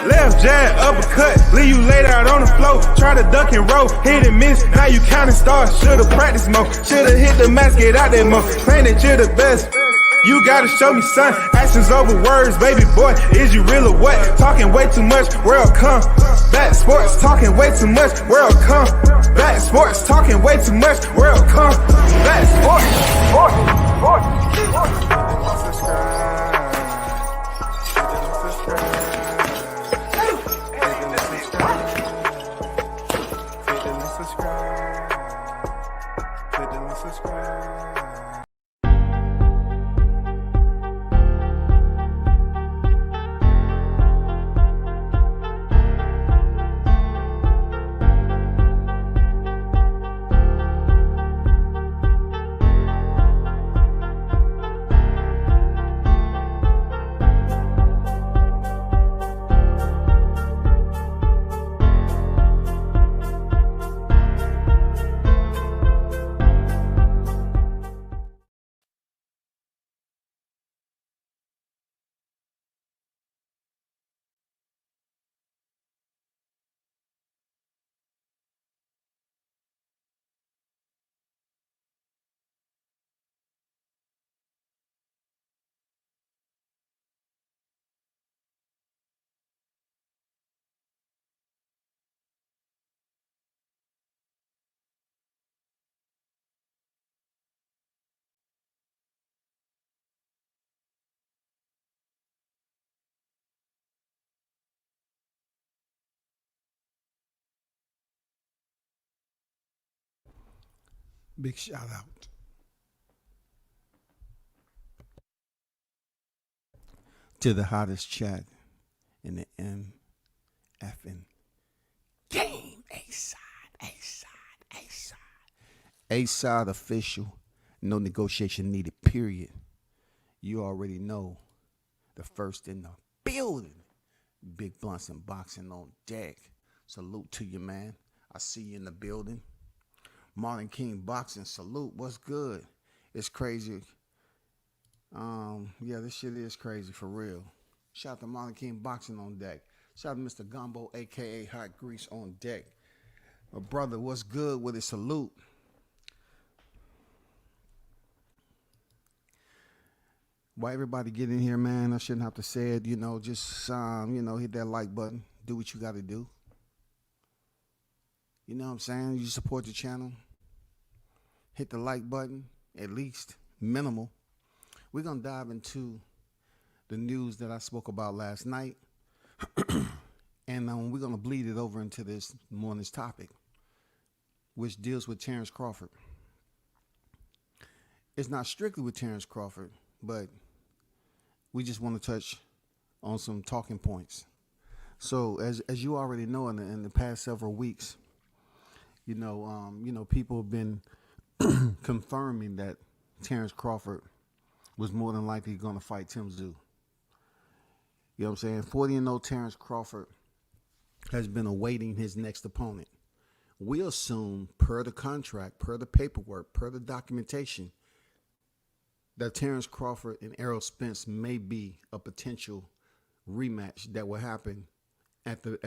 Left jab, uppercut, leave you laid out on the floor. Try to duck and roll, hit and miss, now you counting stars. Should've practiced more, should've hit the mask, get out there more. Claim that you're the best. You gotta show me, son. Actions over words, baby boy. Is you real or what? Talking way too much, world come. Back sports, talking way too much, world come. Back sports, talking way too much, world come. Back Big shout out to the hottest chat in the MFN game. A-side official. No negotiation needed, period. You already know the first in the building. Big blunts and boxing on deck. Salute to you, man. I see you in the building. Martin King Boxing, salute. What's good? It's crazy. Yeah, this shit is crazy for real. Shout out to Martin King Boxing on deck. Shout out to Mr. Gumbo, a.k.a. Hot Grease on deck. My brother, what's good with it? Salute. Why everybody get in here, man? I shouldn't have to say it. Just, hit that like button. Do what you got to do. You know what I'm saying? You support the channel. Hit the like button, at least, minimal. We're going to dive into the news that I spoke about last night. And we're going to bleed it over into this morning's topic, which deals with Terrence Crawford. It's not strictly with Terrence Crawford, but we just want to touch on some talking points. So as you already know, in the past several weeks, people have been confirming that Terrence Crawford was more than likely going to fight Tszyu. You know what I'm saying? 40-0 Terrence Crawford has been awaiting his next opponent. We assume, per the contract, per the paperwork, per the documentation, that Terrence Crawford and Errol Spence may be a potential rematch that will happen at the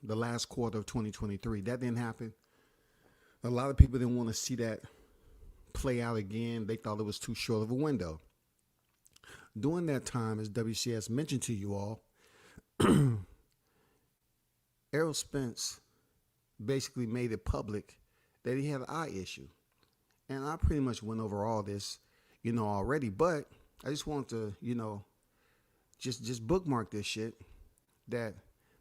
last quarter of 2023. That didn't happen. A lot of people didn't want to see that play out again. They thought it was too short of a window. During that time, as WCS mentioned to you all, Errol Spence basically made it public that he had an eye issue. And I pretty much went over all this, already. But I just want to, just bookmark this shit, that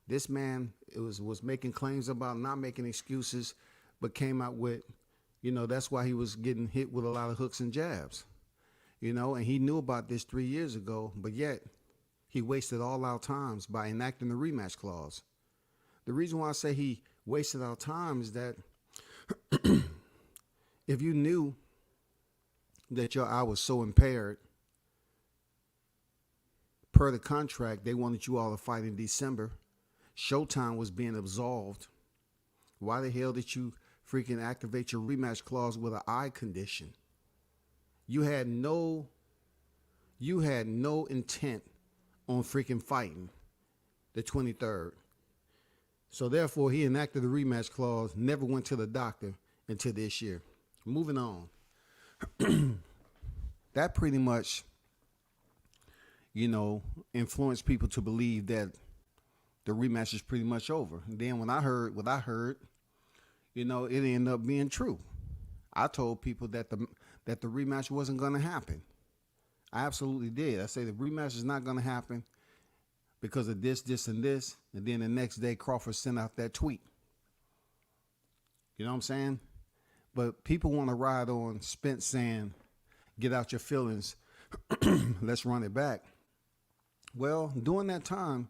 this man was making claims about not making excuses, but came out with, that's why he was getting hit with a lot of hooks and jabs, and he knew about this 3 years ago, but yet he wasted all our times by enacting the rematch clause. The reason why I say he wasted our time is that if you knew that your eye was so impaired, per the contract, they wanted you all to fight in December. Showtime was being absolved. Why the hell did you freaking activate your rematch clause with an eye condition? You had no intent on freaking fighting. the 23rd. So therefore, he enacted the rematch clause, never went to the doctor until this year. Moving on. That pretty much, influenced people to believe that the rematch is pretty much over. And then when I heard what I heard, it ended up being true. I told people that the rematch wasn't going to happen. I absolutely did. I say the rematch is not going to happen because of this, and this. And then the next day, Crawford sent out that tweet. You know what I'm saying? But people want to ride on Spence saying, get out your feelings. Let's run it back. Well, during that time,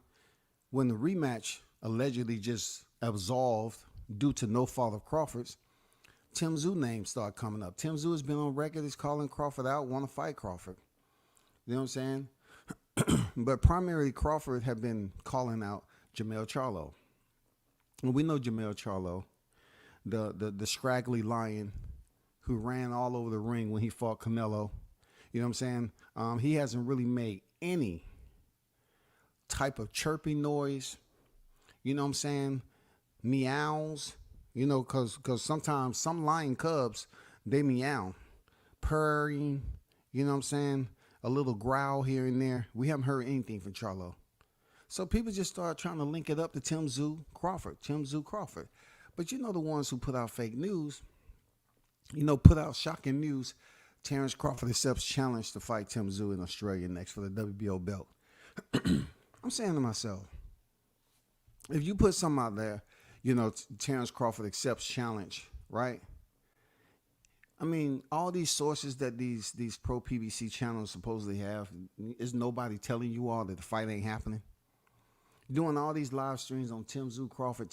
when the rematch allegedly just absolved due to no fault of Crawford's, Tszyu name started coming up. Tszyu has been on record as calling Crawford out, want to fight Crawford. You know what I'm saying? But primarily Crawford had been calling out Jermell Charlo. And we know Jermell Charlo, the scraggly lion who ran all over the ring when he fought Canelo. You know what I'm saying? He hasn't really made any type of chirping noise. You know what I'm saying? Meows. Because sometimes some lion cubs, they meow. Purring. You know what I'm saying? A little growl here and there. We haven't heard anything from Charlo. So people just start trying to link it up to Tszyu Crawford. But the ones who put out fake news, put out shocking news. Terrence Crawford accepts challenge to fight Tszyu in Australia next for the WBO belt. I'm saying to myself, if you put something out there, Terrence Crawford accepts challenge, right? I mean, all these sources that these pro PBC channels supposedly have, is nobody telling you all that the fight ain't happening? Doing all these live streams on Tszyu Crawford.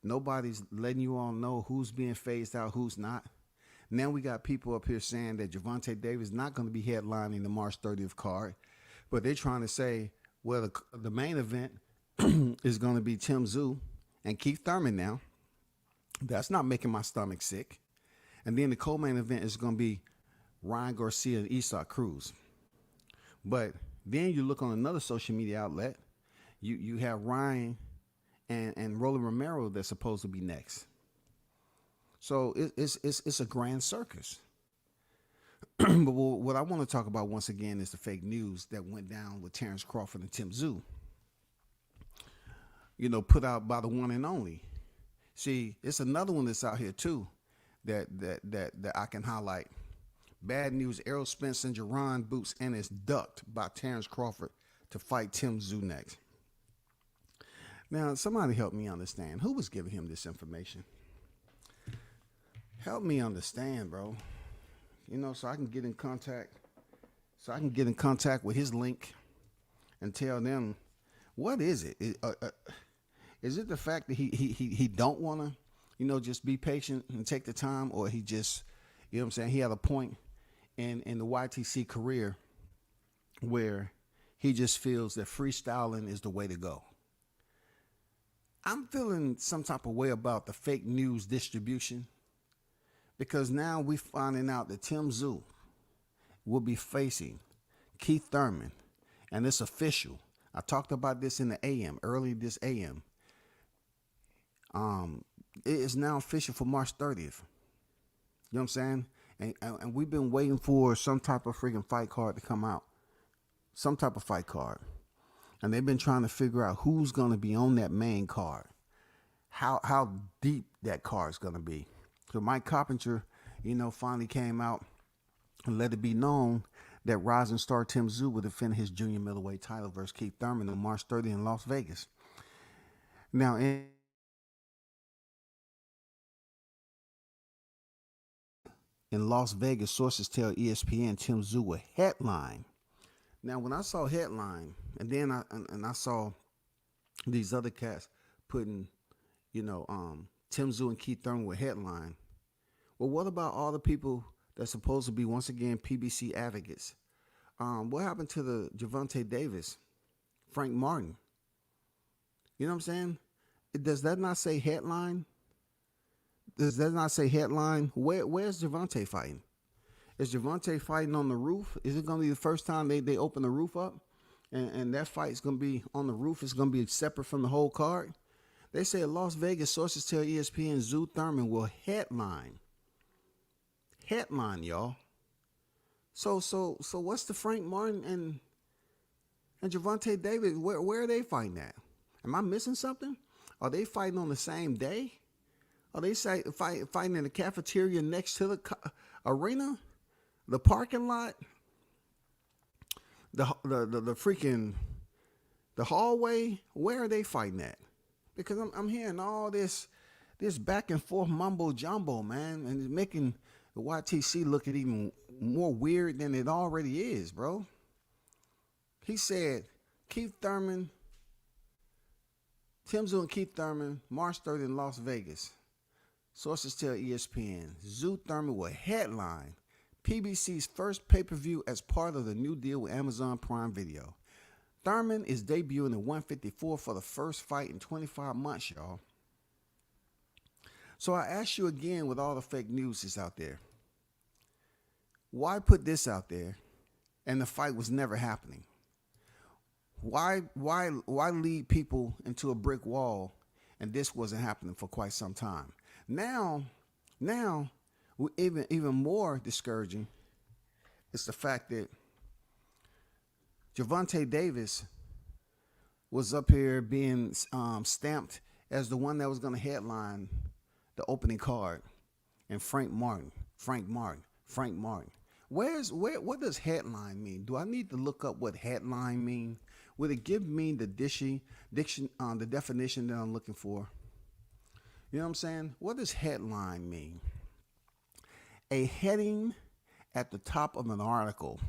Nobody's letting you all know who's being phased out, who's not. Now we got people up here saying that Gervonta Davis is not going to be headlining the March 30th card, but they're trying to say, well, the main event is going to be Tszyu and Keith Thurman now. That's not making my stomach sick. And then the co-main event is going to be Ryan Garcia and Isaac Cruz. But then you look on another social media outlet, you have Ryan and Roland Romero that's supposed to be next. So it's a grand circus. But what I want to talk about once again is the fake news that went down with Terrence Crawford and Tszyu. Put out by the one and only. See, it's another one that's out here too that I can highlight. Bad news: Errol Spence and Jerron Boots and is ducked by Terrence Crawford to fight Tszyu next. Now, somebody help me understand. Who was giving him this information? Help me understand, bro. So I can get in contact. So I can get in contact with his link and tell them, what is it? Is it the fact that he don't want to, just be patient and take the time, or he just, he had a point in the YTC career where he just feels that freestyling is the way to go? I'm feeling some type of way about the fake news distribution, because now we're finding out that Tszyu will be facing Keith Thurman, and it's official. I talked about this in the AM, early this AM. It is now official for March 30th. You know what I'm saying? And we've been waiting for some type of freaking fight card to come out. Some type of fight card. And they've been trying to figure out who's going to be on that main card. How deep that card is going to be. So Mike Coppinger, finally came out and let it be known that rising star Tszyu will defend his junior middleweight title versus Keith Thurman on March 30th in Las Vegas. Now, in Las Vegas, sources tell ESPN Tszyu will headline. Now, when I saw headline, and then I saw these other cats putting, Tszyu and Keith Thurman with headline. Well, what about all the people that's supposed to be, once again, PBC advocates? What happened to the Gervonta Davis, Frank Martin? You know what I'm saying? Does that not say headline? Does that not say headline? Where's Gervonta fighting? Is Gervonta fighting on the roof? Is it going to be the first time they open the roof up? and that fight's gonna be on the roof. It's gonna be separate from the whole card. They say Las Vegas sources tell ESPN Tszyu Thurman will headline, y'all. So what's the Frank Martin and Gervonta Davis? Where are they fighting at? Am I missing something? Are they fighting on the same day? Are they fighting in the cafeteria next to the arena, the parking lot, the freaking the hallway? Where are they fighting at? Because I'm hearing all this back and forth mumbo jumbo, man, and it's making the YTC look at even more weird than it already is, bro. He said Keith Thurman, Tszyu and Keith Thurman, March 30th in Las Vegas. Sources tell ESPN Tszyu Thurman will headline PBC's first pay-per-view as part of the new deal with Amazon Prime Video. Thurman is debuting at 154 for the first fight in 25 months, y'all. So I ask you again, with all the fake news that's out there, why put this out there and the fight was never happening? Why lead people into a brick wall and this wasn't happening for quite some time? Now, even more discouraging is the fact that Gervonta Davis was up here being stamped as the one that was going to headline the opening card, and Frank Martin. What does headline mean? Do I need to look up what headline mean? Would it give me the the definition that I'm looking for? You know what I'm saying? What does headline mean? A heading at the top of an article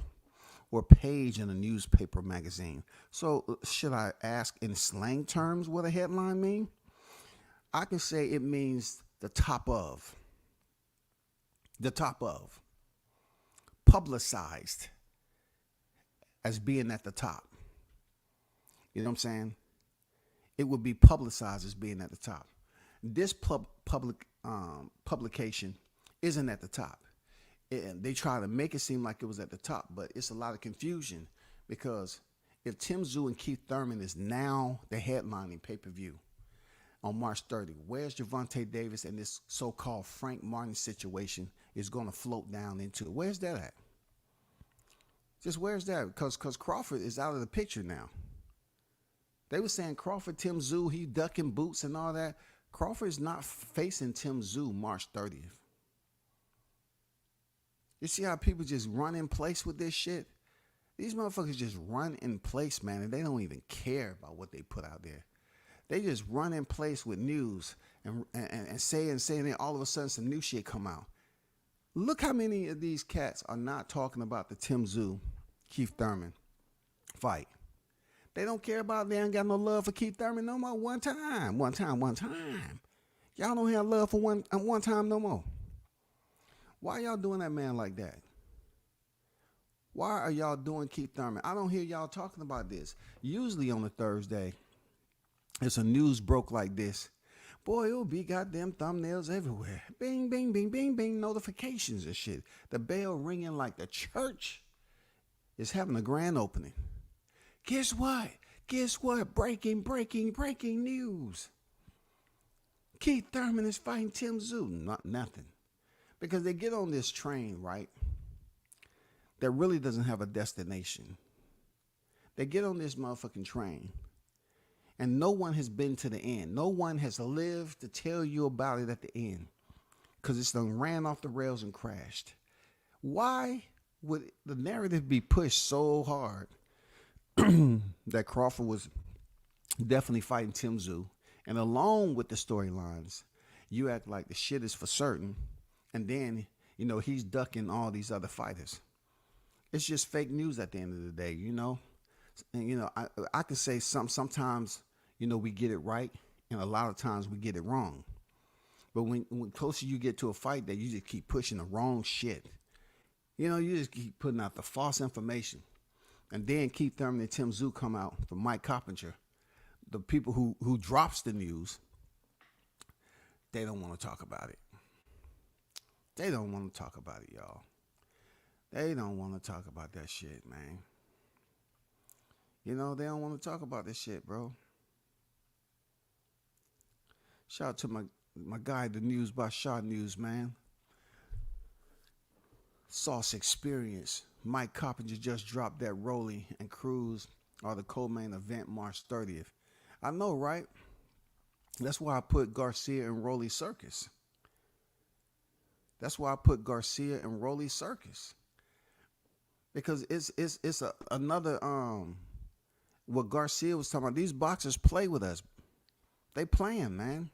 or page in a newspaper magazine. So should I ask in slang terms what a headline mean? I can say it means the top of. Publicized as being at the top. You know what I'm saying? It would be publicized as being at the top. This publication isn't at the top. They try to make it seem like it was at the top, but it's a lot of confusion because if Tszyu and Keith Thurman is now the headlining pay-per-view on March 30, where's Gervonta Davis and this so-called Frank Martin situation is going to float down into? Where's that at? Just where's that? Because Crawford is out of the picture now. They were saying Crawford, Tszyu, he ducking boots and all that. Crawford is not facing Tszyu March 30th. You see how people just run in place with this shit? These motherfuckers just run in place, man, and they don't even care about what they put out there. They just run in place with news and say, and all of a sudden some new shit come out. Look how many of these cats are not talking about the Tszyu, Keith Thurman fight. They don't care about, they ain't got no love for Keith Thurman no more. One time. Y'all don't have love for one time no more. Why y'all doing that man like that? Why are y'all doing Keith Thurman? I don't hear y'all talking about this. Usually on a Thursday, it's a news broke like this. Boy, it'll be goddamn thumbnails everywhere. Bing, bing, bing, bing, bing, notifications and shit. The bell ringing like the church is having a grand opening. Guess what? Breaking news. Keith Thurman is fighting Tszyu. Nothing. Because they get on this train, right, that really doesn't have a destination. They get on this motherfucking train, and no one has been to the end. No one has lived to tell you about it at the end, because it's done ran off the rails and crashed. Why would the narrative be pushed so hard that Crawford was definitely fighting Tszyu, and along with the storylines, you act like the shit is for certain, and then, you know, he's ducking all these other fighters. It's just fake news at the end of the day, you know? And, you know, I can say sometimes, you know, we get it right, and a lot of times we get it wrong. But when closer you get to a fight, that you just keep pushing the wrong shit. You know, you just keep putting out the false information. And then Keith Thurman and Tszyu come out from Mike Coppinger. The people who drops the news, they don't want to talk about it. They don't want to talk about it, y'all. They don't want to talk about that shit, man. You know, they don't want to talk about this shit, bro. Shout out to my guy, the News by Shot News, man. Sauce Experience. Mike Coppinger just dropped that Rolly and Cruz are the co-main event March 30th. I know, right? That's why I put Garcia and Rolly Circus. That's why I put Garcia and Rolly Circus. Because it's another what Garcia was talking about. These boxers play with us. They playing, man.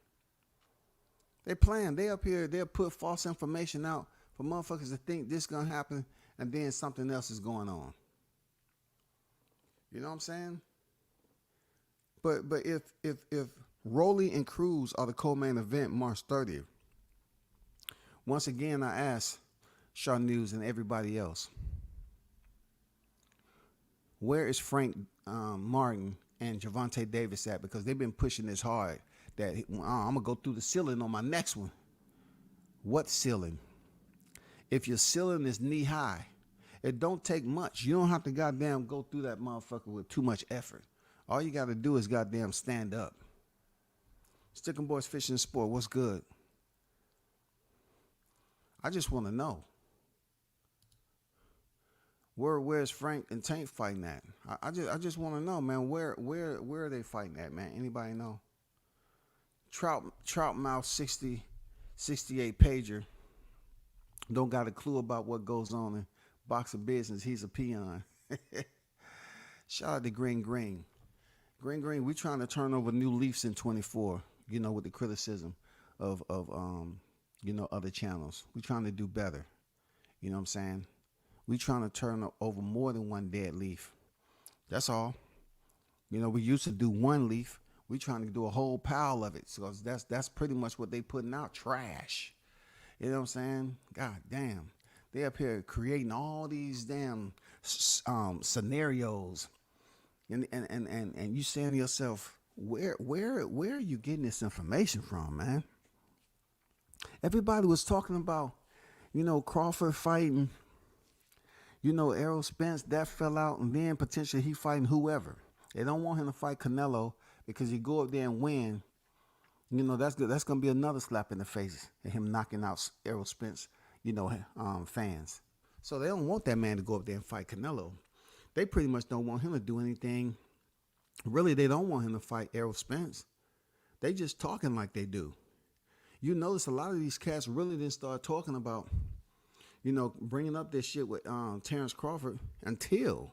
They playing. They up here, they'll put false information out for motherfuckers to think this gonna happen and then something else is going on. You know what I'm saying? But if Rolly and Cruz are the co-main event March 30th, once again I ask Shaw News and everybody else, where is Frank Martin and Gervonta Davis at? Because they've been pushing this hard that I'm gonna go through the ceiling on my next one. What ceiling? If your ceiling is knee high, it don't take much. You don't have to goddamn go through that motherfucker with too much effort. All you got to do is goddamn stand up. Stickin' Boys Fishing and Sport, what's good? I just want to know. Where's Frank and Tank fighting at? I just want to know, man. Where are they fighting at, man? Anybody know? Troutmouth 68 pager. Don't got a clue about what goes on in boxing business. He's a peon. Shout out to Green. Green, we trying to turn over new leaves in 24, you know, with the criticism of you know, other channels. We trying to do better. You know what I'm saying? We trying to turn over more than one dead leaf. That's all. You know, we used to do one leaf. We trying to do a whole pile of it. So that's pretty much what they putting out. Trash. You know what I'm saying? God damn. They up here creating all these damn scenarios. And you saying to yourself, where are you getting this information from, man? Everybody was talking about, you know, Crawford fighting, you know, Errol Spence, that fell out, and then potentially he fighting whoever. They don't want him to fight Canelo because he go up there and win. You know, that's good. That's gonna be another slap in the face and him knocking out Errol Spence, you know, fans. So they don't want that man to go up there and fight Canelo. They pretty much don't want him to do anything. Really, they don't want him to fight Errol Spence. They just talking like they do. You notice a lot of these cats really didn't start talking about, you know, bringing up this shit with Terrence Crawford until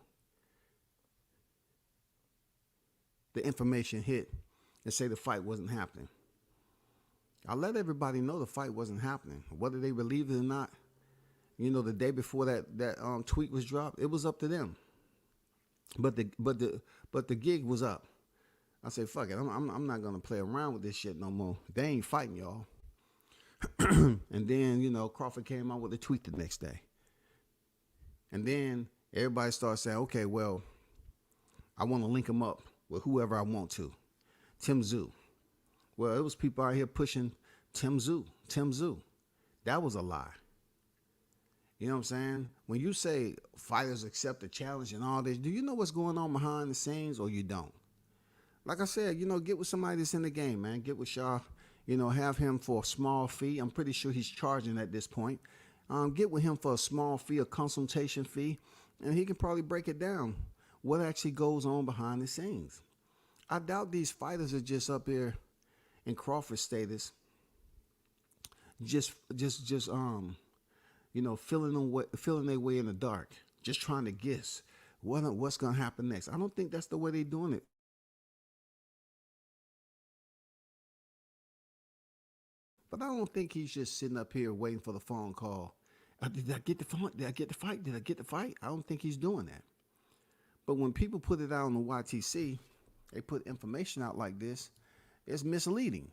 the information hit and say the fight wasn't happening. I let everybody know the fight wasn't happening. Whether they believed it or not, you know, the day before that tweet was dropped, it was up to them. But the gig was up. I said, fuck it, I'm not gonna play around with this shit no more. They ain't fighting y'all. And then, you know, Crawford came out with a tweet the next day. And then everybody started saying, okay, well, I want to link him up with whoever I want to. Tszyu. Well, it was people out here pushing Tszyu. That was a lie. You know what I'm saying? When you say fighters accept the challenge and all this, do you know what's going on behind the scenes or you don't? Like I said, you know, get with somebody that's in the game, man. Get with Shaw. You know, have him for a small fee. I'm pretty sure he's charging at this point. Get with him for a small fee, a consultation fee, and he can probably break it down, what actually goes on behind the scenes. I doubt these fighters are just up here in Crawford status, just you know, feeling their way in the dark, just trying to guess what's gonna happen next. I don't think that's the way they're doing it. But I don't think he's just sitting up here waiting for the phone call. Did I get the phone? Did I get the fight? Did I get the fight? I don't think he's doing that. But when people put it out on the YTC, they put information out like this, it's misleading.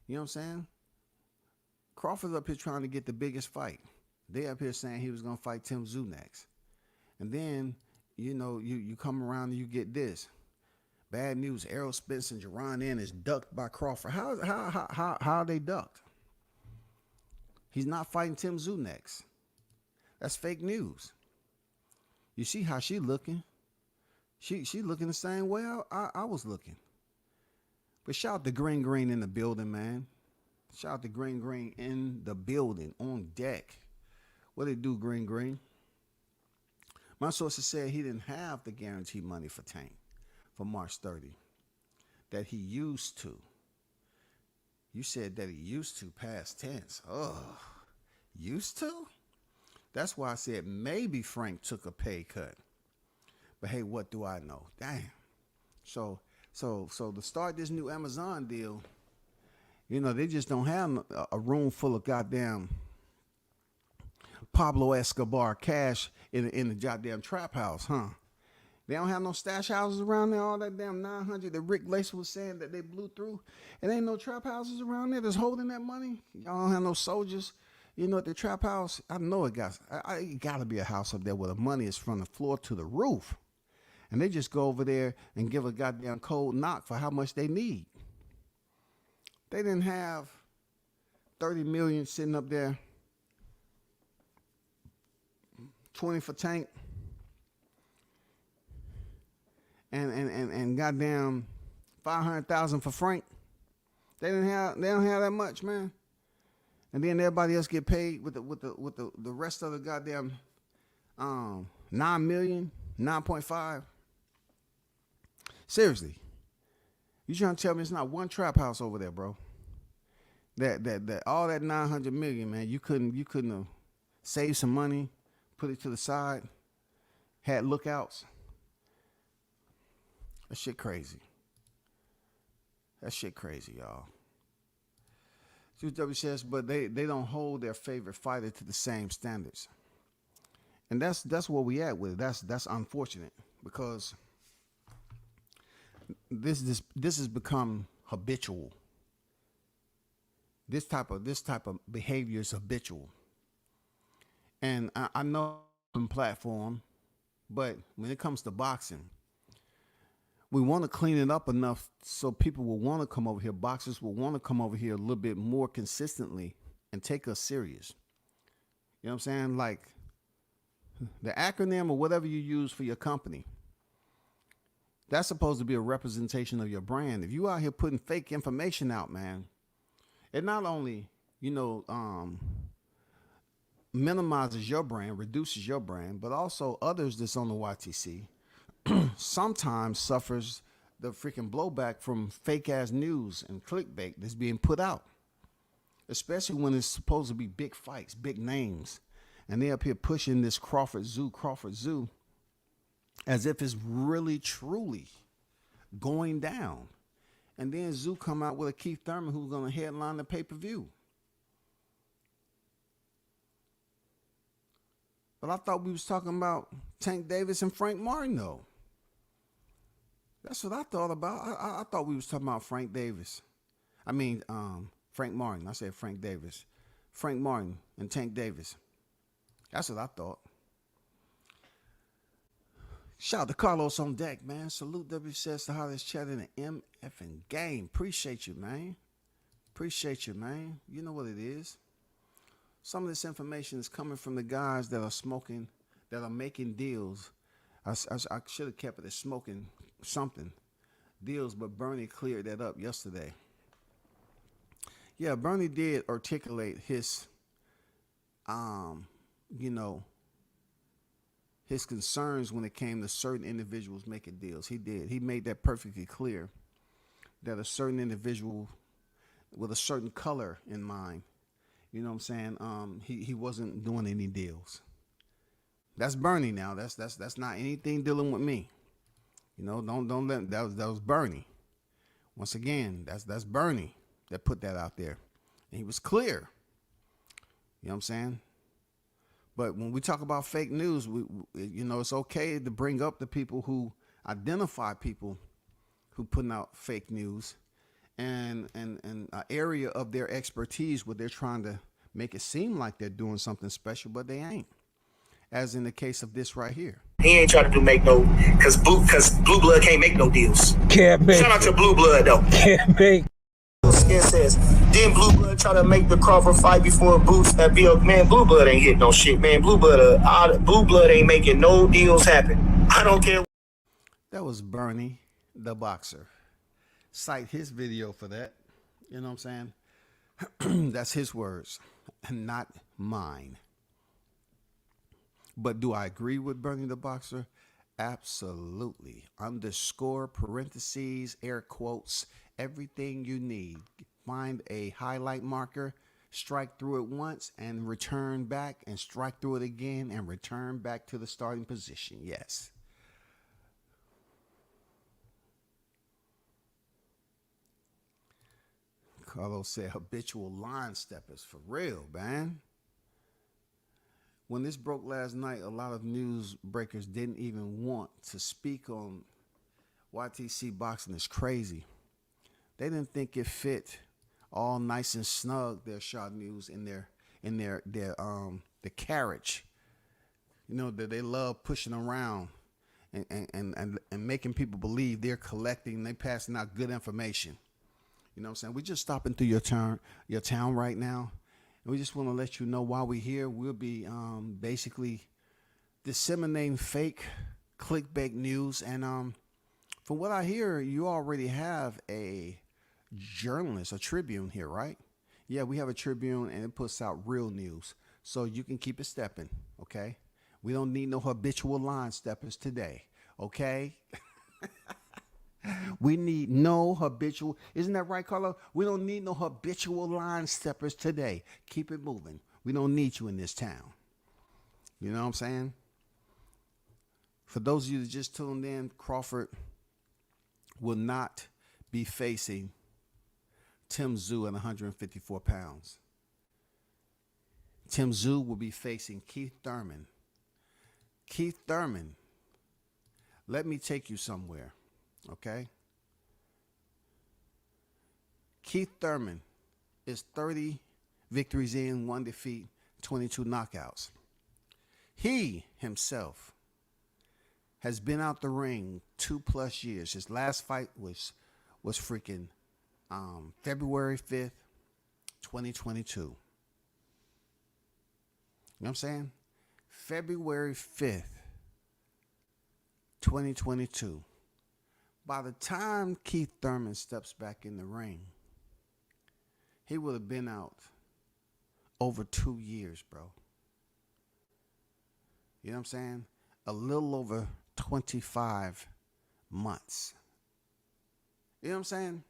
You know what I'm saying? Crawford's up here trying to get the biggest fight. They up here saying he was going to fight Tszyu next. And then, you know, you come around and you get this. Bad news, Errol Spence and Jerron N is ducked by Crawford. How are they ducked? He's not fighting Tszyu next. That's fake news. You see how she looking? She looking the same way I was looking. But shout out to Green in the building, man. Shout out to Green in the building, on deck. What it do, Green? My sources said he didn't have the guaranteed money for Tank for March 30. That he used to. You said that he used to, past tense. Oh, used to? That's why I said maybe Frank took a pay cut. But hey, what do I know? Damn. So to start this new Amazon deal, you know, they just don't have a room full of goddamn Pablo Escobar cash in the goddamn trap house, huh? They don't have no stash houses around there, all that damn 900 that Rick Lacer was saying that they blew through. It ain't no trap houses around there that's holding that money. Y'all don't have no soldiers, you know, at the trap house. I know it got to be a house up there where the money is from the floor to the roof. And they just go over there and give a goddamn cold knock for how much they need. They didn't have 30 million sitting up there, 20 for Tank, and goddamn 500,000 for Frank. They don't have that much, man. And then everybody else get paid with the rest of the goddamn 9 million, 9.5. Seriously, you trying to tell me it's not one trap house over there, bro? That all that 900 million, man, you couldn't have saved some money, put it to the side, had lookouts. That shit crazy. That shit crazy, y'all. Tszyu says, but they don't hold their favorite fighter to the same standards. And that's where we at with it. That's unfortunate because this has become habitual. This type of behavior is habitual. And I know it's a platform, but when it comes to boxing, we want to clean it up enough so people will want to come over here. Boxers will want to come over here a little bit more consistently and take us serious. You know what I'm saying? Like the acronym or whatever you use for your company, that's supposed to be a representation of your brand. If you out here putting fake information out, man, it not only, you know, minimizes your brand, reduces your brand, but also others that's on the YTC sometimes suffers the freaking blowback from fake ass news and clickbait that's being put out, especially when it's supposed to be big fights, big names, and they up here pushing this Crawford Tszyu as if it's really truly going down. And then Tszyu come out with a Keith Thurman who's going to headline the pay-per-view. But I thought we was talking about Tank Davis and Frank Martin, though. That's what I thought about. I thought we was talking about Frank Davis. I mean, Frank Martin. I said Frank Davis. Frank Martin and Tank Davis. That's what I thought. Shout out to Carlos on deck, man. Salute WCS, the hottest chat in the MFing game. Appreciate you, man. Appreciate you, man. You know what it is. Some of this information is coming from the guys that are smoking, that are making deals. I should have kept it as smoking something deals, but Bernie cleared that up yesterday. Yeah, Bernie did articulate his, you know, his concerns when it came to certain individuals making deals. He did. He made that perfectly clear that a certain individual with a certain color in mind, you know what I'm saying? He wasn't doing any deals. That's Bernie now. That's not anything dealing with me. You know, don't let that was Bernie. Once again, that's Bernie that put that out there. And he was clear. You know what I'm saying? But when we talk about fake news, you know, it's okay to bring up the people who identify people who putting out fake news and an area of their expertise where they're trying to make it seem like they're doing something special, but they ain't. As in the case of this right here. He ain't trying to make no, cause Blue Blood can't make no deals. Can't make. Shout out to Blue Blood though. Can't make. Skin says, didn't Blue Blood try to make the Crawford fight before Boots that bill? Man, Blue Blood ain't hit no shit, man. Blue Blood ain't making no deals happen. I don't care. That was Bernie, the boxer. Cite his video for that. You know what I'm saying? That's his words, and not mine. But do I agree with Bernie the boxer? Absolutely. Underscore, parentheses, air quotes, everything you need. Find a highlight marker, strike through it once, and return back, and strike through it again, and return back to the starting position. Yes. Carlos said habitual line steppers. For real, man. When this broke last night, a lot of news breakers didn't even want to speak on YTC boxing is crazy. They didn't think it fit all nice and snug their shot news in their the carriage. You know, that they love pushing around and making people believe they're collecting, they passing out good information. You know what I'm saying? We're just stopping through your town right now. And we just want to let you know while we're here, we'll be basically disseminating fake clickbait news. And from what I hear, you already have a journalist, a Tribune here, right? Yeah, we have a Tribune, and it puts out real news. So you can keep it stepping, okay? We don't need no habitual line steppers today, okay? We need no habitual. Isn't that right, Carlo? We don't need no habitual line steppers today. Keep it moving. We don't need you in this town. You know what I'm saying? For those of you that just tuned in, Crawford will not be facing Tszyu at 154 pounds. Tszyu will be facing Keith Thurman. Keith Thurman, let me take you somewhere. Okay. Keith Thurman is 30 victories in, 1 defeat, 22 knockouts. He himself has been out the ring 2+ years. His last fight was freaking February 5th, 2022. You know what I'm saying? February 5th, 2022. By the time Keith Thurman steps back in the ring, he would have been out over 2 years, bro. You know what I'm saying? A little over 25 months. You know what I'm saying?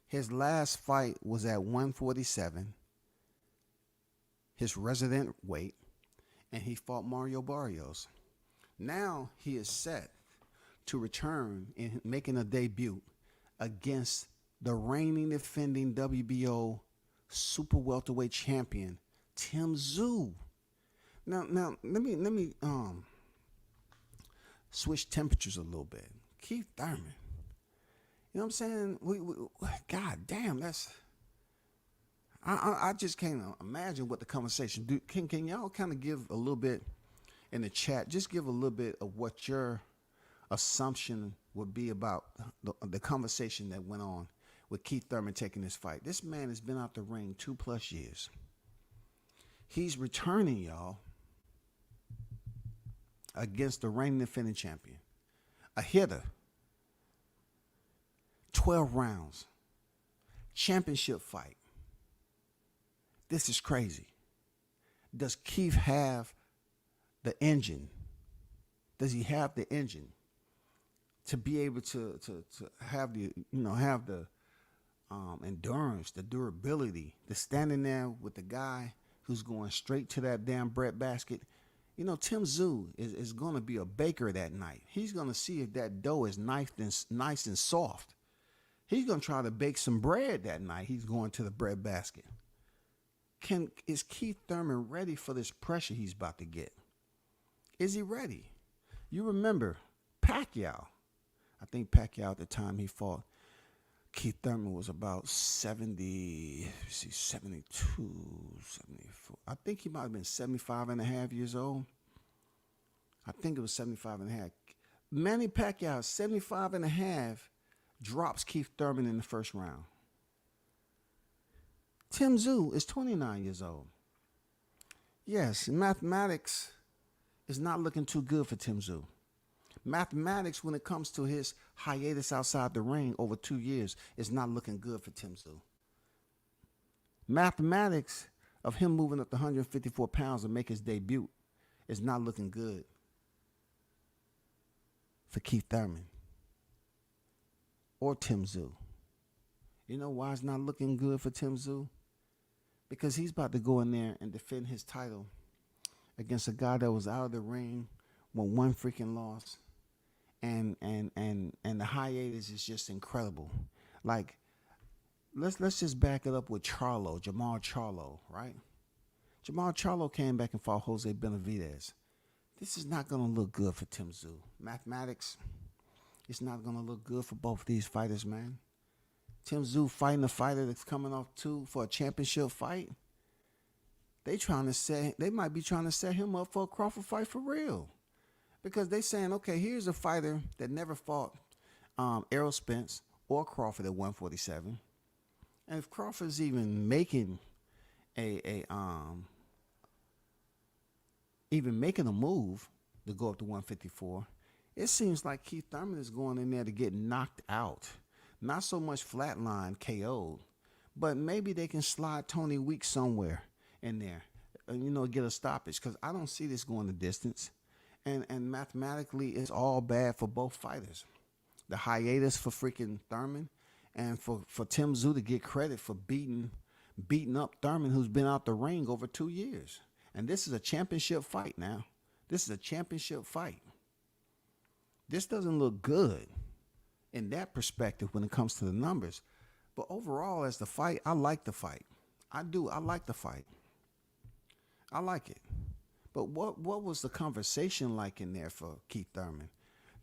His last fight was at 147, his resident weight, and he fought Mario Barrios. Now he is set to return in making a debut against the reigning defending WBO super welterweight champion Tszyu. Now let me switch temperatures a little bit. Keith Thurman. You know what I'm saying? We God damn, that's I just can't imagine what the conversation do. Can y'all kind of give a little bit in the chat? Just give a little bit of what your assumption would be about the conversation that went on with Keith Thurman taking this fight. This man has been out the ring 2+ years. He's returning, y'all, against the reigning defending champion, a hitter, 12 rounds, championship fight. This is crazy. Does Keith have the engine? Does he have the engine to be able to have the endurance, the durability, the standing there with the guy who's going straight to that damn bread basket? You know, Tszyu is going to be a baker that night. He's going to see if that dough is nice and soft. He's going to try to bake some bread that night. He's going to the bread basket. Is Keith Thurman ready for this pressure he's about to get? Is he ready? You remember Pacquiao. I think Pacquiao at the time he fought Keith Thurman was about 72, 74. I think he might have been 75 and a half years old. I think it was 75 and a half. Manny Pacquiao, 75 and a half, drops Keith Thurman in the first round. Tszyu is 29 years old. Yes, mathematics is not looking too good for Tszyu. Mathematics, when it comes to his hiatus outside the ring over 2 years, is not looking good for Tszyu. Mathematics of him moving up to 154 pounds and make his debut is not looking good for Keith Thurman or Tszyu. You know why it's not looking good for Tszyu? Because he's about to go in there and defend his title against a guy that was out of the ring with one freaking loss. And the hiatus is just incredible. Like, let's just back it up with Jamal Charlo, right? Jamal Charlo came back and fought Jose Benavidez. This is not going to look good for Tszyu. Mathematics, it's not going to look good for both of these fighters, man. Tszyu fighting a fighter that's coming off for a championship fight. They might be trying to set him up for a Crawford fight for real. Because they saying, okay, here's a fighter that never fought Errol Spence or Crawford at 147. And if Crawford's even making a move to go up to 154, it seems like Keith Thurman is going in there to get knocked out. Not so much flatline KO'd, but maybe they can slide Tony Weeks somewhere in there, get a stoppage, because I don't see this going the distance. And mathematically, it's all bad for both fighters. The hiatus for freaking Thurman, and for Tszyu to get credit for beating up Thurman, who's been out the ring over 2 years. And this is a championship fight now. This is a championship fight. This doesn't look good in that perspective when it comes to the numbers. But overall, as the fight, I like the fight. I do. I like the fight. I like it. But what was the conversation like in there for Keith Thurman?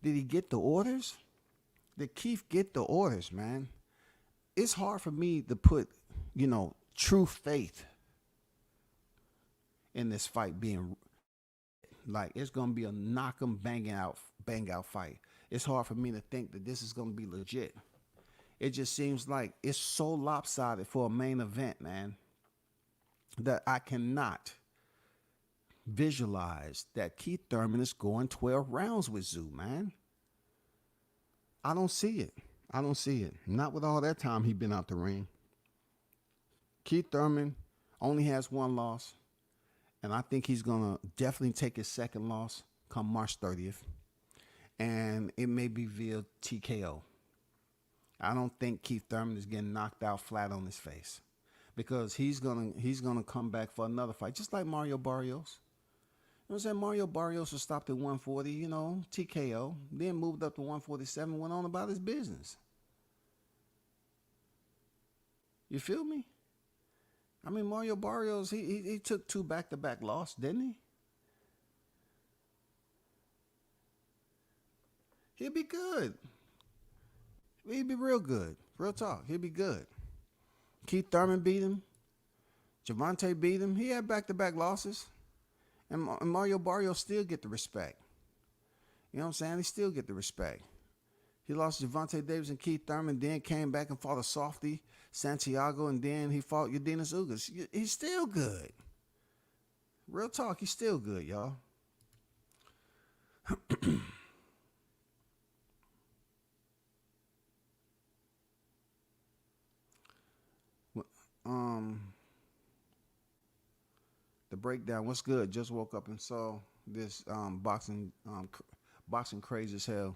Did he get the orders? Did Keith get the orders, man? It's hard for me to put, true faith in this fight being like it's going to be a knock 'em bang out fight. It's hard for me to think that this is going to be legit. It just seems like it's so lopsided for a main event, man, that I cannot visualize that Keith Thurman is going 12 rounds with Tszyu, man. I don't see it. Not with all that time he's been out the ring. Keith Thurman only has one loss, and I think he's going to definitely take his second loss come March 30th, and it may be via TKO. I don't think Keith Thurman is getting knocked out flat on his face, because he's gonna come back for another fight, just like Mario Barrios. You know what I'm saying? Mario Barrios was stopped at 140, TKO, then moved up to 147, went on about his business. You feel me? I mean, Mario Barrios, he took 2 back-to-back losses, didn't he? He'll be good. He'd be real good. Real talk. He'd be good. Keith Thurman beat him. Gervonta beat him. He had back-to-back losses. And Mario Barrios still get the respect. You know what I'm saying? He still get the respect. He lost Gervonta Davis and Keith Thurman, then came back and fought a softy, Santiago, and then he fought Udenis Ugas. He's still good. Real talk, he's still good, y'all. The breakdown. What's good? Just woke up and saw this boxing crazy as hell.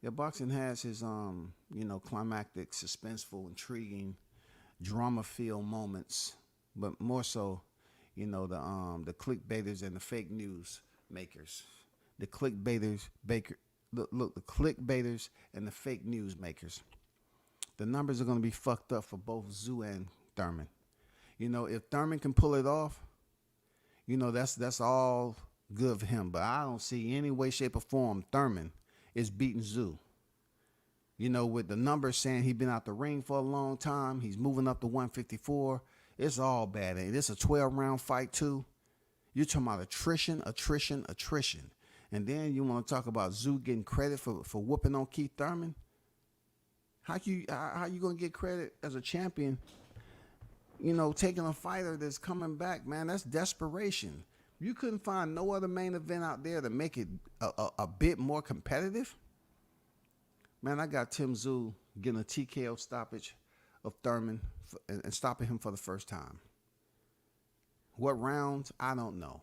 Yeah, boxing has his climactic, suspenseful, intriguing, drama-filled moments, but more so, the clickbaiters and the fake news makers. The clickbaiters, the clickbaiters and the fake news makers. The numbers are going to be fucked up for both Tszyu and Thurman. If Thurman can pull it off, that's all good for him. But I don't see any way, shape, or form Thurman is beating Tszyu. With the numbers saying he's been out the ring for a long time, he's moving up to 154. It's all bad. And it's a 12-round fight too. You're talking about attrition. And then you want to talk about Tszyu getting credit for whooping on Keith Thurman? How you gonna get credit as a champion? Taking a fighter that's coming back, man, that's desperation. You couldn't find no other main event out there to make it a bit more competitive? Man, I got Tszyu getting a TKO stoppage of Thurman and stopping him for the first time. What rounds? I don't know.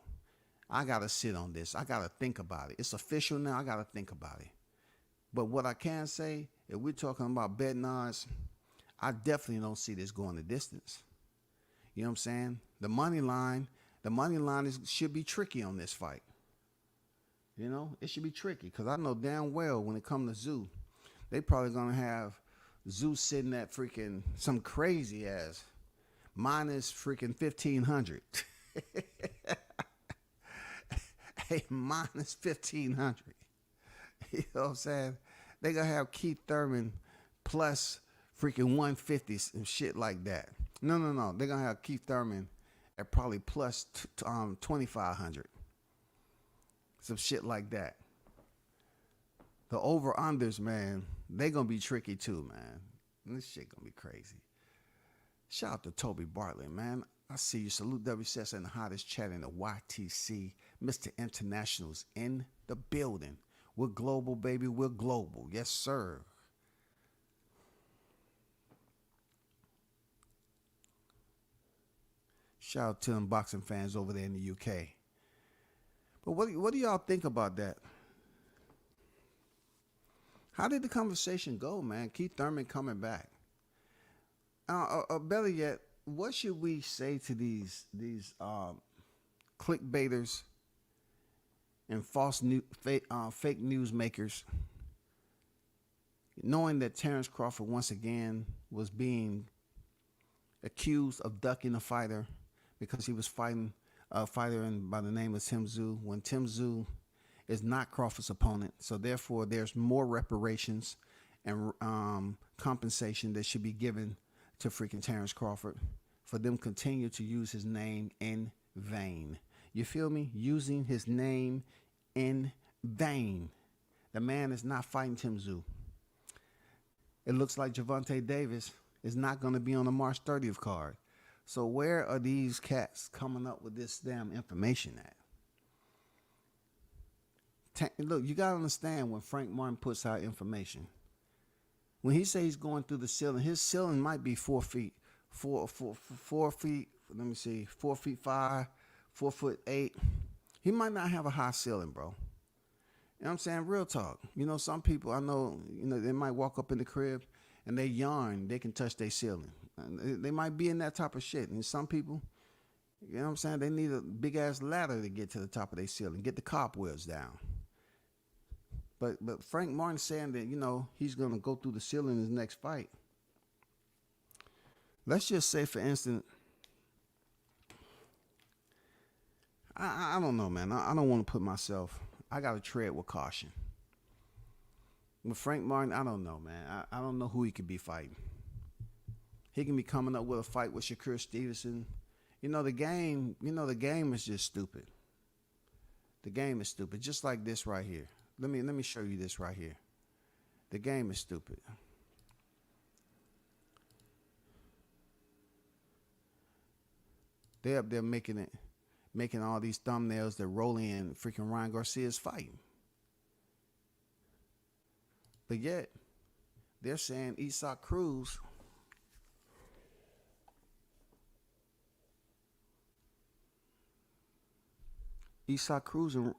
I got to sit on this. I got to think about it. It's official now. I got to think about it. But what I can say, if we're talking about betting odds, I definitely don't see this going the distance. You know what I'm saying? The money line should be tricky on this fight. You know, it should be tricky because I know damn well when it comes to Tszyu, they probably going to have Tszyu sitting at freaking some crazy ass minus freaking 1,500. Hey, minus 1,500. You know what I'm saying? They going to have Keith Thurman plus freaking 150 and shit like that. No. They're going to have Keith Thurman at probably plus 2,500. Some shit like that. The over-unders, man, they going to be tricky too, man. This shit going to be crazy. Shout out to Toby Bartlett, man. I see you. Salute WCS and the hottest chat in the YTC. Mr. International's in the building. We're global, baby. We're global. Yes, sir. Shout out to them boxing fans over there in the UK. But what do y'all think about that? How did the conversation go, man? Keith Thurman coming back. Better yet, what should we say to these clickbaiters and fake news makers, knowing that Terrence Crawford once again was being accused of ducking a fighter because he was fighting a fighter by the name of Tszyu, when Tszyu is not Crawford's opponent. So therefore, there's more reparations and compensation that should be given to freaking Terrence Crawford for them continue to use his name in vain. You feel me? Using his name in vain. The man is not fighting Tszyu. It looks like Gervonta Davis is not going to be on the March 30th card. So where are these cats coming up with this damn information at? Look, you got to understand when Frank Martin puts out information. When he says he's going through the ceiling, his ceiling might be 4 feet. 4 feet, let me see, 4'5", 4'8". He might not have a high ceiling, bro. You know what I'm saying? Real talk. You know, some people I know, they might walk up in the crib and they yarn, they can touch their ceiling. They might be in that type of shit. And some people, you know what I'm saying, they need a big ass ladder to get to the top of their ceiling, get the cobwebs down. But Frank Martin saying that, he's going to go through the ceiling in his next fight. Let's just say, for instance, I don't know, man. I don't want to put myself, I got to tread with caution. With Frank Martin, I don't know, man. I don't know who he could be fighting. He can be coming up with a fight with Shakur Stevenson. The game is just stupid. The game is stupid. Just like this right here. Let me show you this right here. The game is stupid. They up there making all these thumbnails that Rolly and freaking Ryan Garcia is fighting. But yet, they're saying Isaac Cruz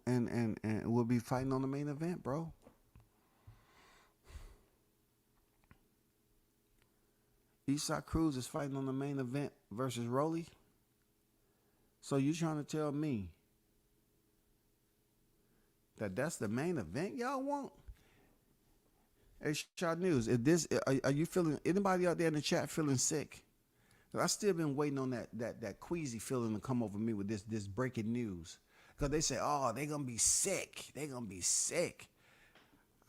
and will be fighting on the main event, bro. Isaac Cruz is fighting on the main event versus Rolly. So you trying to tell me that that's the main event y'all want? Hey, Shot News, are you feeling, anybody out there in the chat feeling sick? I still been waiting on that queasy feeling to come over me with this breaking news. Because they say, oh, they're going to be sick. They're going to be sick.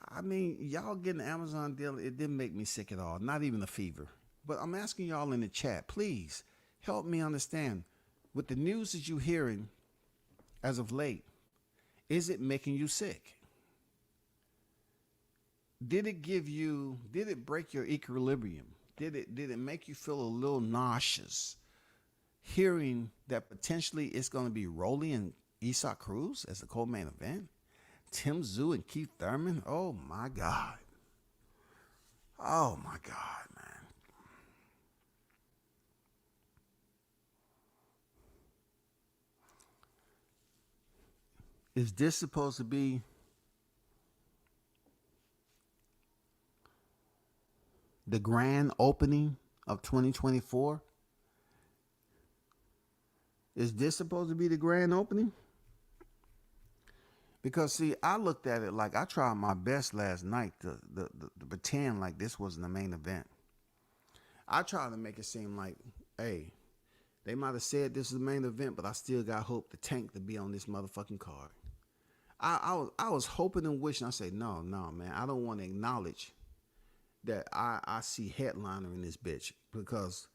I mean, y'all getting the Amazon deal, it didn't make me sick at all. Not even a fever. But I'm asking y'all in the chat, please help me understand. With the news that you're hearing as of late, is it making you sick? Did it break your equilibrium? Did it make you feel a little nauseous hearing that potentially it's going to be Rolly and Isak Cruz as the co-main event. Tszyu and Keith Thurman. Oh my God. Oh my God, man. Is this supposed to be the grand opening of 2024? Is this supposed to be the grand opening? Because, see, I looked at it like I tried my best last night to pretend like this wasn't the main event. I tried to make it seem like, hey, they might have said this is the main event, but I still got hope the Tank to be on this motherfucking card. I was hoping and wishing. I said, no, man, I don't want to acknowledge that I see headliner in this bitch, because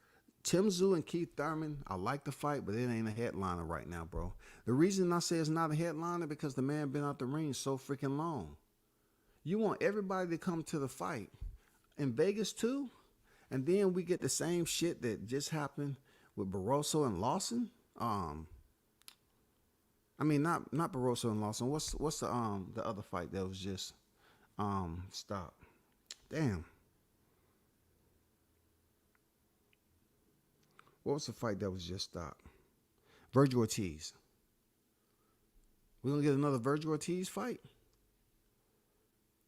Tszyu and Keith Thurman, I like the fight, but it ain't a headliner right now, bro. The reason I say it's not a headliner because the man been out the ring so freaking long. You want everybody to come to the fight in Vegas too, and then we get the same shit that just happened with Barroso and Lawson. I mean not Barroso and Lawson. What's the other fight that was just stop? Damn. What was the fight that was just stopped? Virgil Ortiz. We're going to get another Virgil Ortiz fight?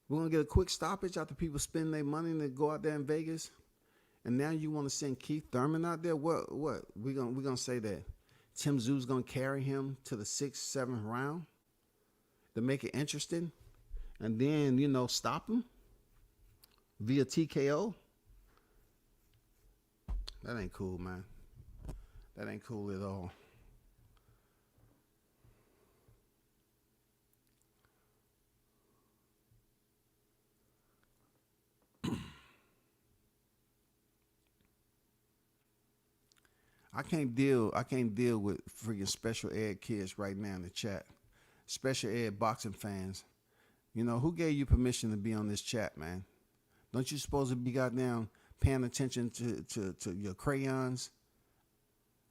We're going to get a quick stoppage after people spend their money to go out there in Vegas? And now you want to send Keith Thurman out there? What? We're gonna say that Tszyu's going to carry him to the 6th, 7th round to make it interesting? And then, stop him via TKO? That ain't cool, man. That ain't cool at all. I can't deal with freaking special ed kids right now in the chat. Special ed boxing fans. Who gave you permission to be on this chat, man? Don't you supposed to be goddamn paying attention to your crayons?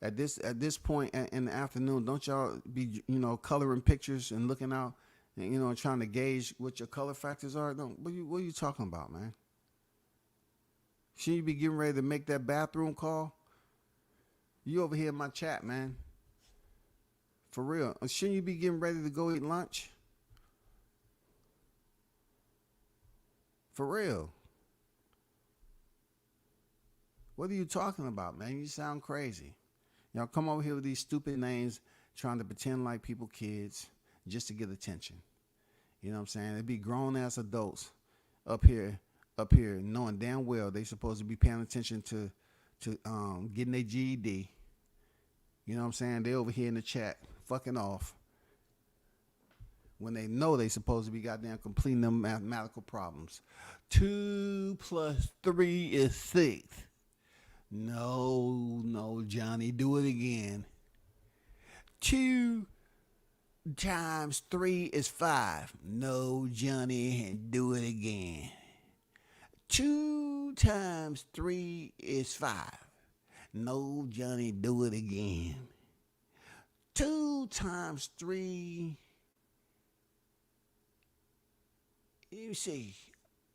At this point in the afternoon, don't y'all be coloring pictures and looking out and trying to gauge what your color factors are? What are you talking about, man? Shouldn't you be getting ready to make that bathroom call? You over here in my chat, man. For real. Shouldn't you be getting ready to go eat lunch? For real. What are you talking about, man? You sound crazy. Y'all come over here with these stupid names trying to pretend like people kids just to get attention. You know what I'm saying? It'd be grown-ass adults up here knowing damn well they supposed to be paying attention to getting their GED. You know what I'm saying? They over here in the chat fucking off when they know they supposed to be goddamn completing them mathematical problems. 2 + 3 is 6. No, Johnny, do it again. 2 × 3 is 5. No, Johnny, do it again. 2 × 3 is 5. No, Johnny, do it again. 2 × 3. You see,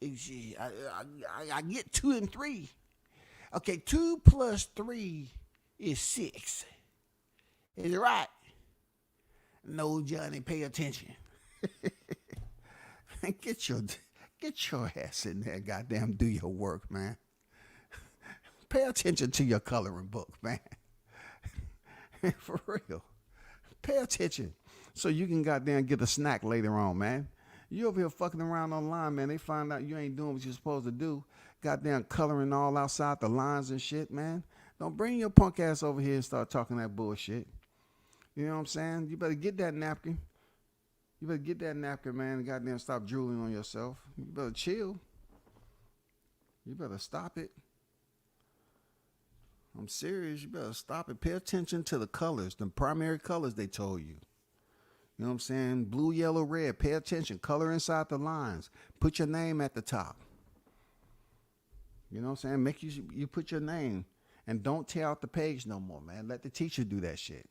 I get 2 and 3. Okay, 2 + 3 is 6. Is it right? No, Johnny, pay attention. Get your ass in there, goddamn, do your work, man. Pay attention to your coloring book, man. For real. Pay attention so you can goddamn get a snack later on, man. You over here fucking around online, man. They find out you ain't doing what you're supposed to do. Goddamn coloring all outside the lines and shit, man. Don't bring your punk ass over here and start talking that bullshit. You know what I'm saying? You better get that napkin. You better get that napkin, man, and goddamn stop drooling on yourself. You better chill. You better stop it. I'm serious. You better stop it. Pay attention to the colors, the primary colors they told you. You know what I'm saying? Blue, yellow, red. Pay attention. Color inside the lines. Put your name at the top. You know what I'm saying? Make you put your name. And don't tear out the page no more, man. Let the teacher do that shit.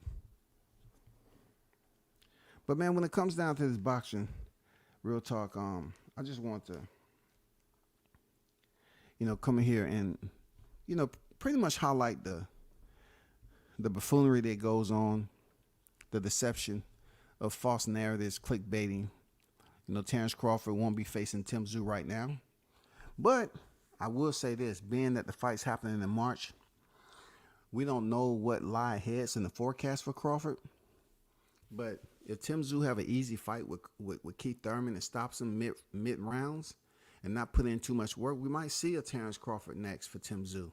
But man, when it comes down to this boxing, real talk, I just want to, come in here and, pretty much highlight the buffoonery that goes on, the deception of false narratives, clickbaiting. Terrence Crawford won't be facing Tim Tszyu right now. But I will say this, being that the fight's happening in March, we don't know what lie ahead in the forecast for Crawford. But if Tim Tszyu have an easy fight with Keith Thurman and stops him mid rounds and not put in too much work, we might see a Terrence Crawford next for Tim Tszyu.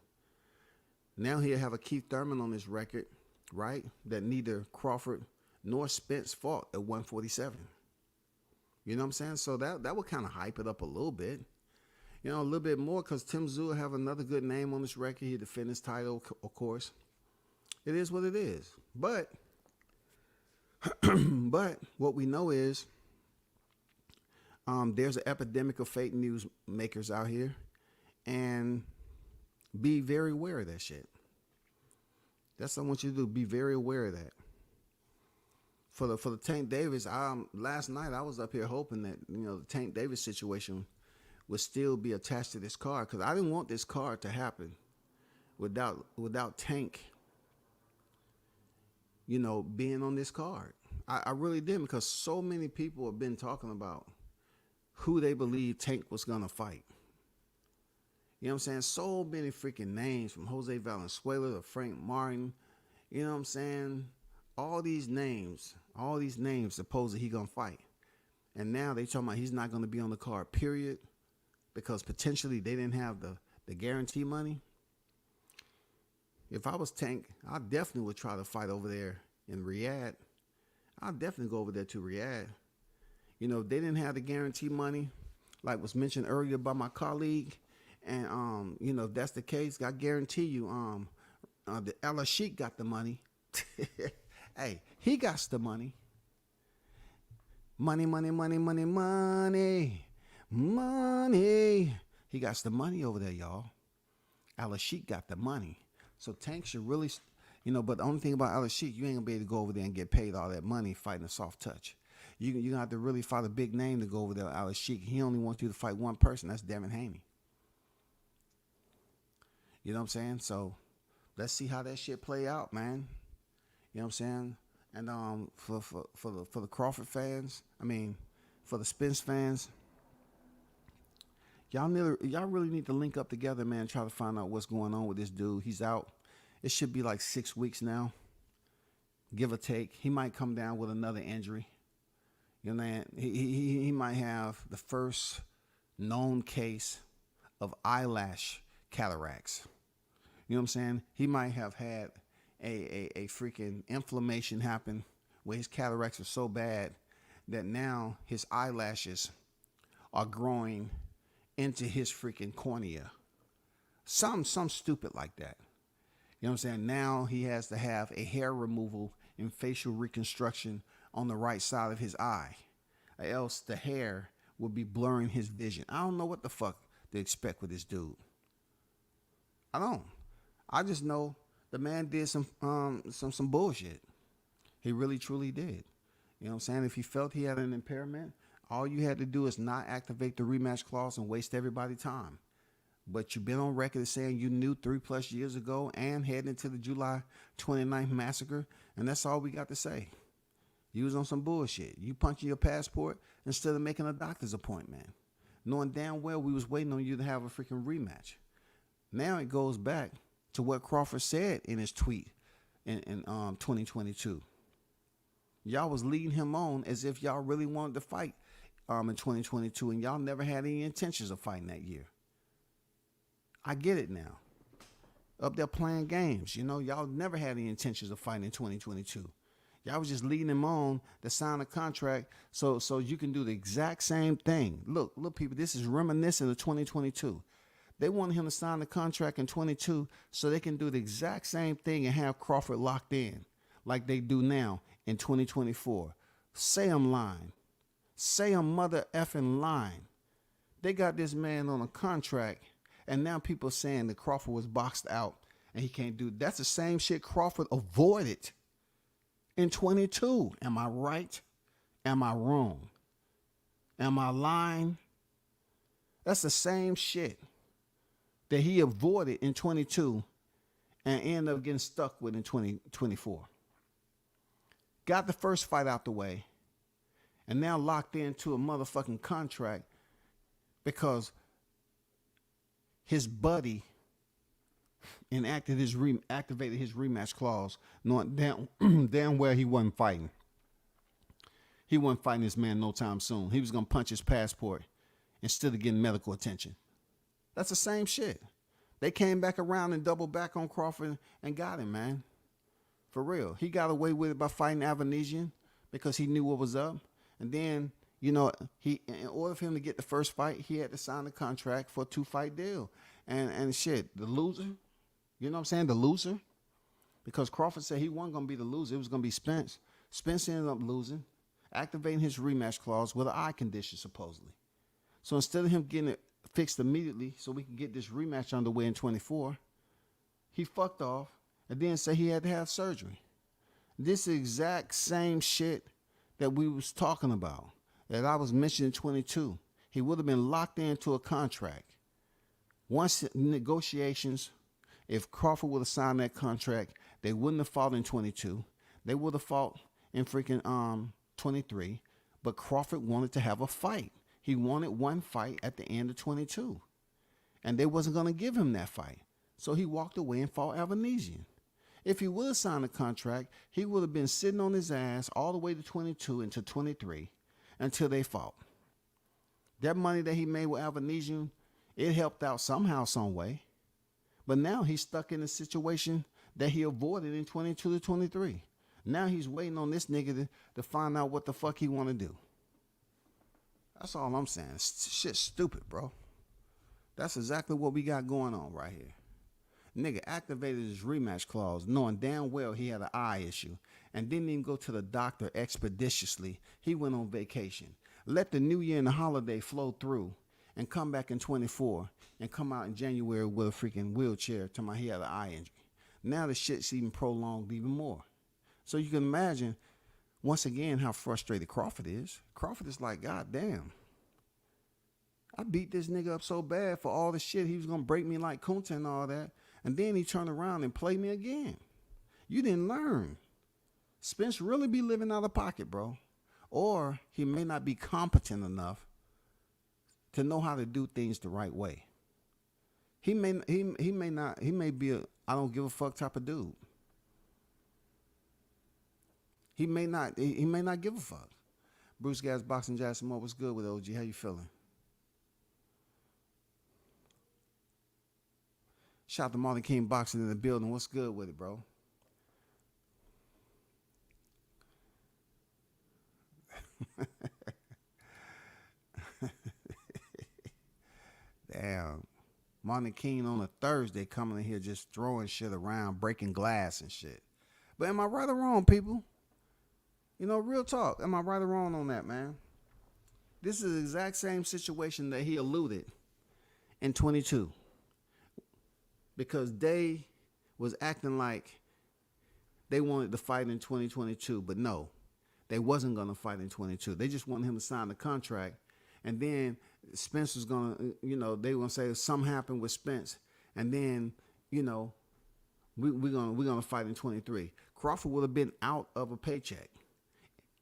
Now he'll have a Keith Thurman on his record, right? That neither Crawford nor Spence fought at 147. You know what I'm saying? So that would kind of hype it up a little bit. A little bit more, because Tim Tszyu will have another good name on his record. He'll defend his title, of course. It is what it is. But what we know is there's an epidemic of fake news makers out here, and be very aware of that shit. That's what I want you to do. Be very aware of that. For the Tank Davis, last night I was up here hoping that the Tank Davis situation would still be attached to this card, because I didn't want this card to happen without Tank, being on this card. I really didn't, because so many people have been talking about who they believe Tank was gonna fight. You know what I'm saying? So many freaking names, from Jose Valenzuela to Frank Martin. You know what I'm saying? All these names supposedly he gonna fight. And now they talking about he's not gonna be on the card, period, because potentially they didn't have the guarantee money. If I was Tank, I definitely would try to fight over there in Riyadh. I'll definitely go over there to Riyadh. They didn't have the guarantee money, like was mentioned earlier by my colleague. And, if that's the case, I guarantee you, the Ella Sheik got the money. Hey, he got the money. Money. He got the money over there, y'all. Ella Sheik got the money. So Tank should really, but the only thing about Ella Sheik, you ain't gonna be able to go over there and get paid all that money fighting a soft touch. You're gonna have to really fight a big name to go over there with Ella Sheik. He only wants you to fight one person. That's Devin Haney. You know what I'm saying? So let's see how that shit play out, man. You know what I'm saying? And for the Crawford fans, for the Spence fans, y'all really need to link up together, man. Try to find out what's going on with this dude. He's out. It should be like 6 weeks now, give or take. He might come down with another injury. You know what I'm saying? He might have the first known case of eyelash cataracts. You know what I'm saying? He might have had a freaking inflammation happen where his cataracts are so bad that now his eyelashes are growing into his freaking cornea. Some stupid like that. You know what I'm saying? Now he has to have a hair removal and facial reconstruction on the right side of his eye, or else the hair will be blurring his vision. I don't know what the fuck to expect with this dude. I don't. I just know the man did some bullshit. He really truly did. You know what I'm saying? If he felt he had an impairment, all you had to do is not activate the rematch clause and waste everybody's time. But you've been on record as saying you knew 3+ years ago and heading into the July 29th massacre, and that's all we got to say. You was on some bullshit. You punching your passport instead of making a doctor's appointment, knowing damn well we was waiting on you to have a freaking rematch. Now it goes back to what Crawford said in his tweet in 2022. Y'all was leading him on as if y'all really wanted to fight in 2022, and y'all never had any intentions of fighting that year. I get it now. Up there playing games, y'all never had any intentions of fighting in 2022. Y'all was just leading him on to sign a contract so you can do the exact same thing. Look, people, this is reminiscent of 2022. They wanted him to sign the contract in 22 so they can do the exact same thing and have Crawford locked in like they do now in 2024. Say I'm lying. Say I'm mother effing lying. They got this man on a contract, and now people are saying that Crawford was boxed out and he can't do it. That's the same shit Crawford avoided in 22. Am I right? Am I wrong? Am I lying? That's the same shit that he avoided in 22 and ended up getting stuck with in 2024. Got the first fight out the way and now locked into a motherfucking contract because his buddy activated his rematch clause, knowing damn well he wasn't fighting. He wasn't fighting this man no time soon. He was going to punch his passport instead of getting medical attention. That's the same shit. They came back around and doubled back on Crawford and got him, man. For real. He got away with it by fighting Avanesian because he knew what was up. And then, you know, in order for him to get the first fight, he had to sign a contract for a 2-fight deal. And shit, the loser, you know what I'm saying? The loser. Because Crawford said he wasn't going to be the loser. It was going to be Spence. Spence ended up losing, activating his rematch clause with an eye condition, supposedly. So instead of him getting it fixed immediately so we can get this rematch underway in 24, he fucked off and then said he had to have surgery. This exact same shit that we was talking about, that I was mentioning in 22. He would have been locked into a contract. Once negotiations, if Crawford would have signed that contract, they wouldn't have fought in 22. They would have fought in freaking 23. But Crawford wanted to have a fight. He wanted one fight at the end of 22. And they wasn't going to give him that fight. So he walked away and fought Avanesian. If he would have signed a contract, he would have been sitting on his ass all the way to 22 into 23 until they fought. That money that he made with Avanesian, it helped out somehow, some way. But now he's stuck in a situation that he avoided in 22 to 23. Now he's waiting on this nigga to find out what the fuck he want to do. That's all I'm saying. Shit's stupid, bro. That's exactly what we got going on right here. Nigga activated his rematch clause knowing damn well he had an eye issue and didn't even go to the doctor expeditiously. He went on vacation. Let the new year and the holiday flow through and come back in 24 and come out in January with a freaking wheelchair talking about he had an eye injury. Now the shit's even prolonged even more. So you can imagine once again how frustrated Crawford is. Crawford is like, God damn. I beat this nigga up so bad for all the shit. He was going to break me like Kunta and all that. And then he turned around and played me again. You didn't learn. Spence really be living out of pocket, bro. Or he may not be competent enough to know how to do things the right way. He may be a I don't give a fuck type of dude. He may not give a fuck. Bruce Gas Boxing Jackson Moore, what's good with OG? How you feeling? Shout out to Martin King Boxing in the building. What's good with it, bro? Damn. Martin King on a Thursday coming in here just throwing shit around, breaking glass and shit. But am I right or wrong, people? You know, real talk. Am I right or wrong on that, man? This is the exact same situation that he alluded in 22. Because they was acting like they wanted to fight in 2022, but no, they wasn't going to fight in 22. They just wanted him to sign the contract, and then Spence was going to, you know, they were going to say something happened with Spence, and then, you know, we're gonna fight in 23. Crawford would have been out of a paycheck,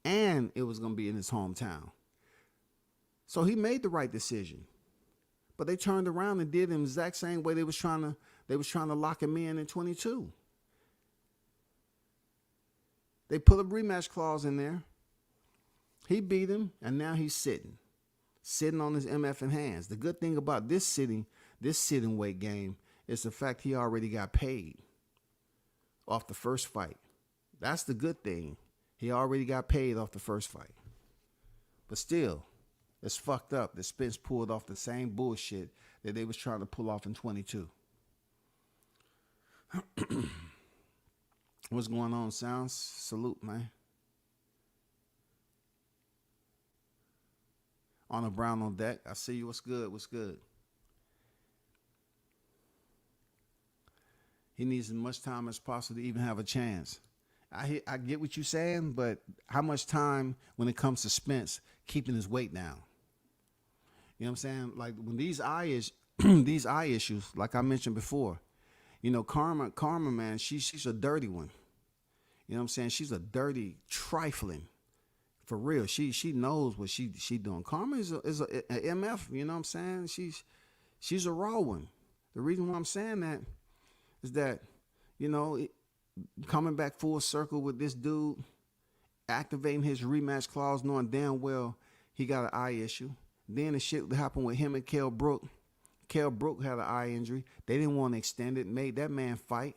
and it was going to be in his hometown. So he made the right decision. But they turned around and did the exact same way they was trying to lock him in 22. They put a rematch clause in there. He beat him, and now he's sitting on his MF in hands. The good thing about this sitting weight game is the fact he already got paid off the first fight. That's the good thing. He already got paid off the first fight. But still, it's fucked up that Spence pulled off the same bullshit that they was trying to pull off in 22. What's going on, Sounds? Salute, man. Honor Brown on deck. I see you. What's good? What's good? He needs as much time as possible to even have a chance. I get what you're saying, but how much time when it comes to Spence keeping his weight down? You know what I'm saying? Like when these these eye issues, like I mentioned before, you know, Karma, man, she's a dirty one. You know what I'm saying? She's a dirty, trifling, for real. She knows what she doing. Karma is a MF. You know what I'm saying? She's a raw one. The reason why I'm saying that is that, you know, coming back full circle with this dude, activating his rematch clause, knowing damn well he got an eye issue. Then the shit that happened with him and Kell Brook. Kell Brook had an eye injury. They didn't want to extend it. Made that man fight,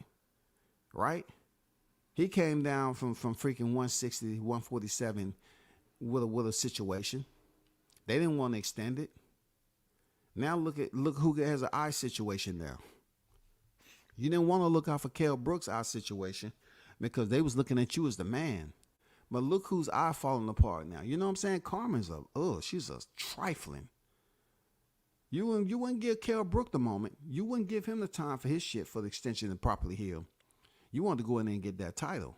right? He came down from freaking 160 to 147 with a situation. They didn't want to extend it. Now look who has an eye situation now. You didn't want to look out for Kell Brook's eye situation because they was looking at you as the man. But look whose eye falling apart now. You know what I'm saying? Carmen's she's a trifling. You wouldn't give Kell Brook the moment. You wouldn't give him the time for his shit for the extension to properly heal. You wanted to go in there and get that title.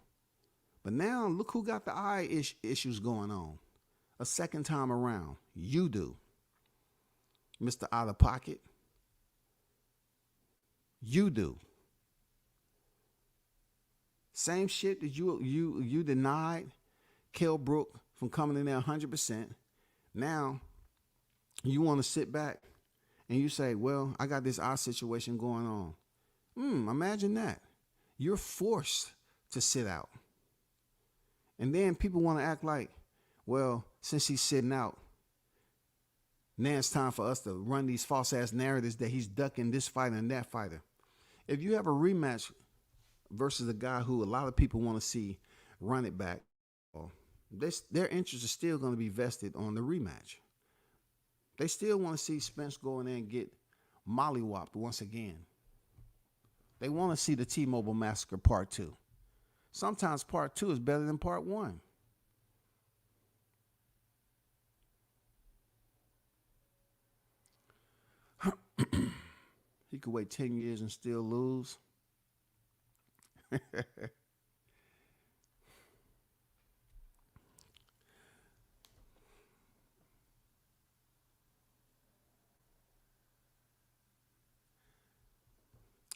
But now look who got the eye issues going on. A second time around. You do. Mr. Out of Pocket. You do. Same shit that you denied Kell Brook from coming in there 100%. Now you want to sit back and you say, well, I got this eye situation going on. Imagine that. You're forced to sit out. And then people want to act like, well, since he's sitting out, now it's time for us to run these false ass narratives that he's ducking this fighter and that fighter. If you have a rematch versus a guy who a lot of people want to see run it back, their interest is still going to be vested on the rematch. They still want to see Spence go in there and get mollywopped once again. They want to see the T-Mobile Massacre Part 2. Sometimes Part 2 is better than Part 1. He could wait 10 years and still lose.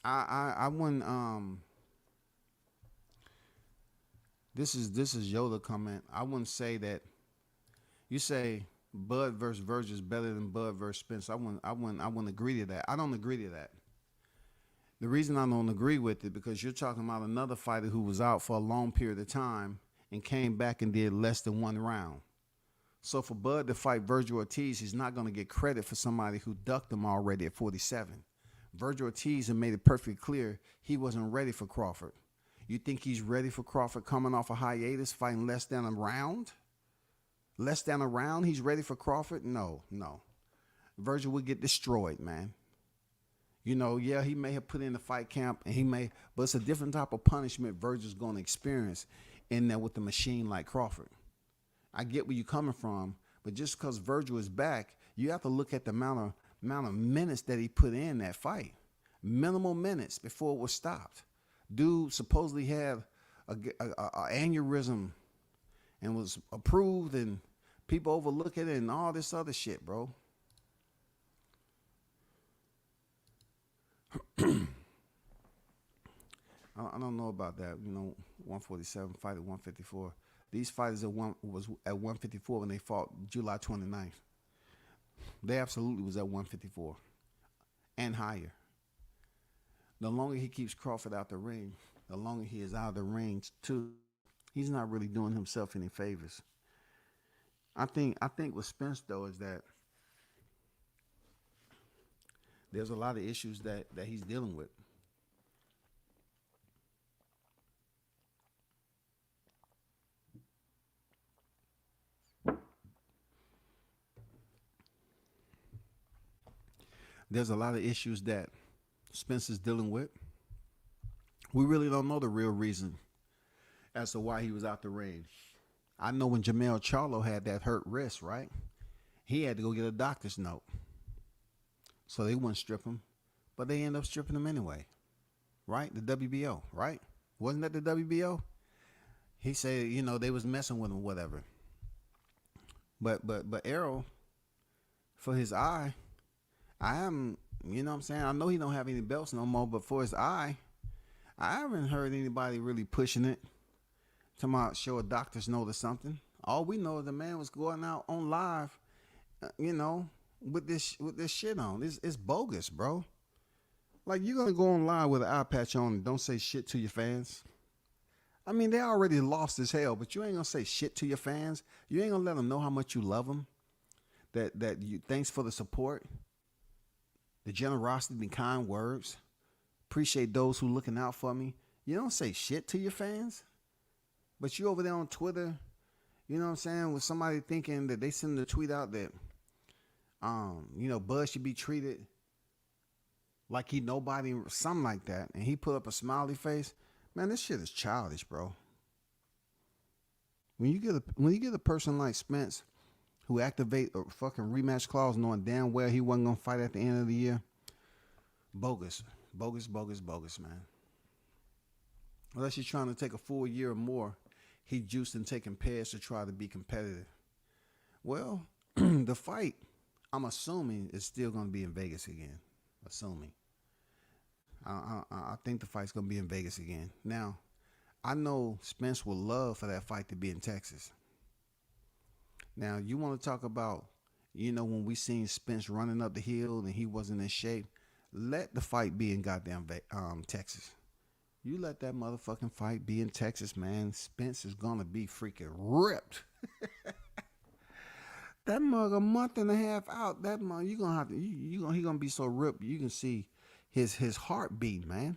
I wouldn't this is Yoda comment. I wouldn't say that you say Bud versus Virgil is better than Bud versus Spence. I wouldn't agree to that. I don't agree to that. The reason I don't agree with it because you're talking about another fighter who was out for a long period of time and came back and did less than one round. So for Bud to fight Virgil Ortiz, he's not going to get credit for somebody who ducked him already at 47. Virgil Ortiz had made it perfectly clear he wasn't ready for Crawford. You think he's ready for Crawford coming off a hiatus, fighting less than a round? Less than a round, he's ready for Crawford? No. Virgil would get destroyed, man. You know, yeah, he may have put in the fight camp, and but it's a different type of punishment Virgil's going to experience in there with the machine like Crawford. I get where you're coming from, but just because Virgil is back, you have to look at the amount of minutes that he put in that fight. Minimal minutes before it was stopped. Dude supposedly had a aneurysm and was approved, and people overlook it and all this other shit, bro. I don't know about that. You know, 147 fight at 154. These fighters was at 154 when they fought July 29th. They absolutely was at 154 and higher. The longer he keeps Crawford out the ring, the longer he is out of the ring too. He's not really doing himself any favors. I think with Spence though is that there's a lot of issues that he's dealing with. There's a lot of issues that Spence is dealing with. We really don't know the real reason as to why he was out the ring. I know when Jamel Charlo had that hurt wrist, right? He had to go get a doctor's note. So they wouldn't strip him, but they end up stripping him anyway, right? The WBO, right? Wasn't that the WBO? he said, you know, they was messing with him, whatever. But Errol, for his eye, I haven't, you know what I'm saying? I know he don't have any belts no more, but for his eye, I haven't heard anybody really pushing it. Talking about show a doctor's note or something. All we know is the man was going out on live, you know, with this shit on. It's bogus, bro. Like, you're gonna go on live with an eye patch on and don't say shit to your fans. I mean, they already lost as hell, but you ain't gonna say shit to your fans. You ain't gonna let them know how much you love them. That you, thanks for the support, the generosity, the kind words. Appreciate those who looking out for me. You don't say shit to your fans, but you over there on Twitter, you know what I'm saying, with somebody thinking that they send a tweet out that, you know, Bud should be treated like he nobody, something like that, and he put up a smiley face. Man, this shit is childish, bro. When you get a person like Spence who activate a fucking rematch clause knowing damn well he wasn't gonna fight at the end of the year, bogus, man. Unless you're trying to take a full year or more, he juiced and taking pairs to try to be competitive. Well, the fight, I'm assuming, is still gonna be in Vegas again. Assuming. I think the fight's gonna be in Vegas again. Now, I know Spence would love for that fight to be in Texas. Now, you want to talk about, you know, when we seen Spence running up the hill and he wasn't in shape, let the fight be in goddamn Texas. You let that motherfucking fight be in Texas, man. Spence is gonna be freaking ripped. That mug a month and a half out. That mug, you gonna have to. He gonna be so ripped. You can see his heartbeat, man.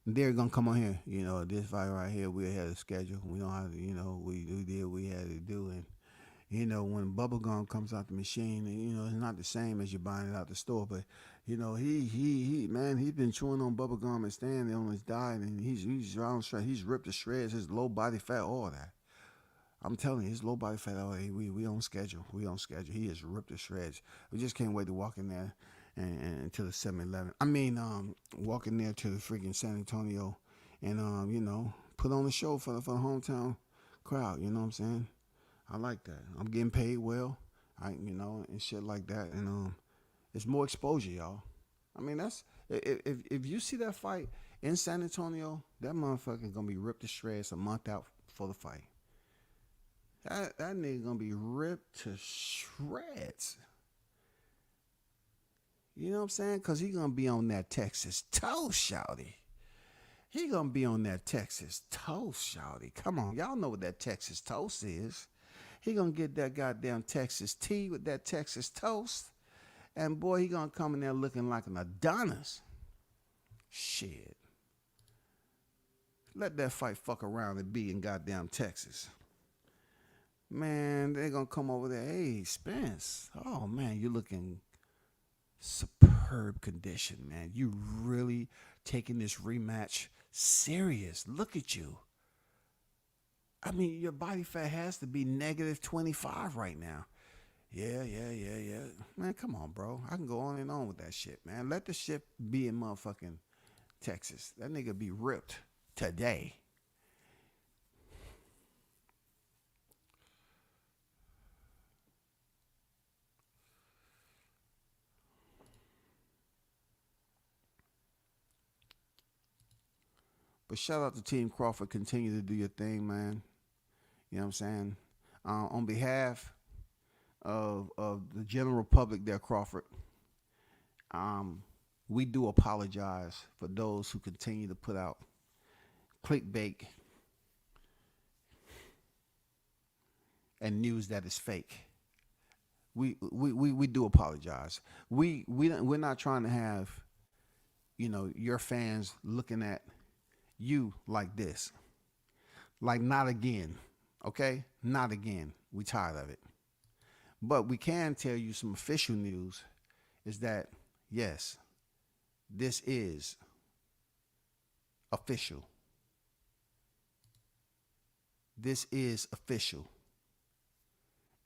And they're gonna come on here. You know, this fight right here, we ahead of schedule. We don't have to. You know, we did what we had to do. And you know, when bubblegum comes out the machine, and, you know, it's not the same as you buying it out the store. But you know, he man, he's been chewing on bubblegum and standing on his diet, and he's round straight. He's ripped to shreds. His low body fat, all that. I'm telling you, his low body fat, we on schedule. We on schedule. He is ripped to shreds. We just can't wait to walk in there and to the 7-Eleven. I mean, walk in there to the freaking San Antonio and, you know, put on a show for the hometown crowd. You know what I'm saying? I like that. I'm getting paid well, you know, and shit like that. And it's more exposure, y'all. I mean, that's if you see that fight in San Antonio, that motherfucker gonna be ripped to shreds a month out for the fight. That nigga gonna be ripped to shreds. You know what I'm saying? Because he gonna be on that Texas toast, shawty. He gonna be on that Texas toast, shawty. Come on, y'all know what that Texas toast is. He gonna get that goddamn Texas tea with that Texas toast. And boy, he gonna come in there looking like an Adonis. Shit. Let that fight fuck around and be in goddamn Texas. Man, they're going to come over there. Hey, Spence. Oh, man, you're looking superb condition, man. You really taking this rematch serious. Look at you. I mean, your body fat has to be negative 25 right now. Yeah. Man, come on, bro. I can go on and on with that shit, man. Let the shit be in motherfucking Texas. That nigga be ripped today. But shout out to Team Crawford. Continue to do your thing, man. You know what I'm saying? On behalf of the general public there, Crawford, we do apologize for those who continue to put out clickbait and news that is fake. We do apologize. We're not trying to have, you know, your fans looking at you like this. Like, not again. Okay? Not again. We tired of it. But we can tell you some official news is that, yes, this is official. This is official.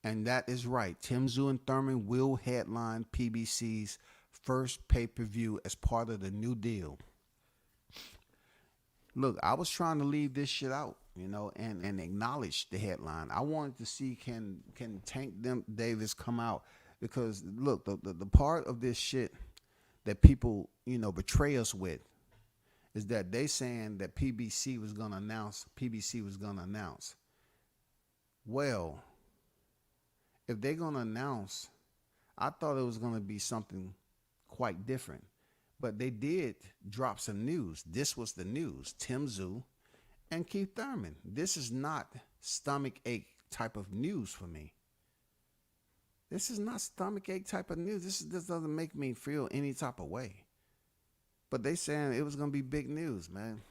And that is right. Tszyu and Thurman will headline PBC's first pay-per-view as part of the new deal. Look, I was trying to leave this shit out, and acknowledge the headline. I wanted to see can Tank Davis come out, because look, the part of this shit that people betray us with is that they saying that PBC was gonna announce. Well, if they're gonna announce, I thought it was gonna be something quite different. But they did drop some news. This was the news. Tszyu and Keith Thurman. This is not stomach ache type of news for me. This is not stomach ache type of news. This doesn't make me feel any type of way. But they saying it was going to be big news, man.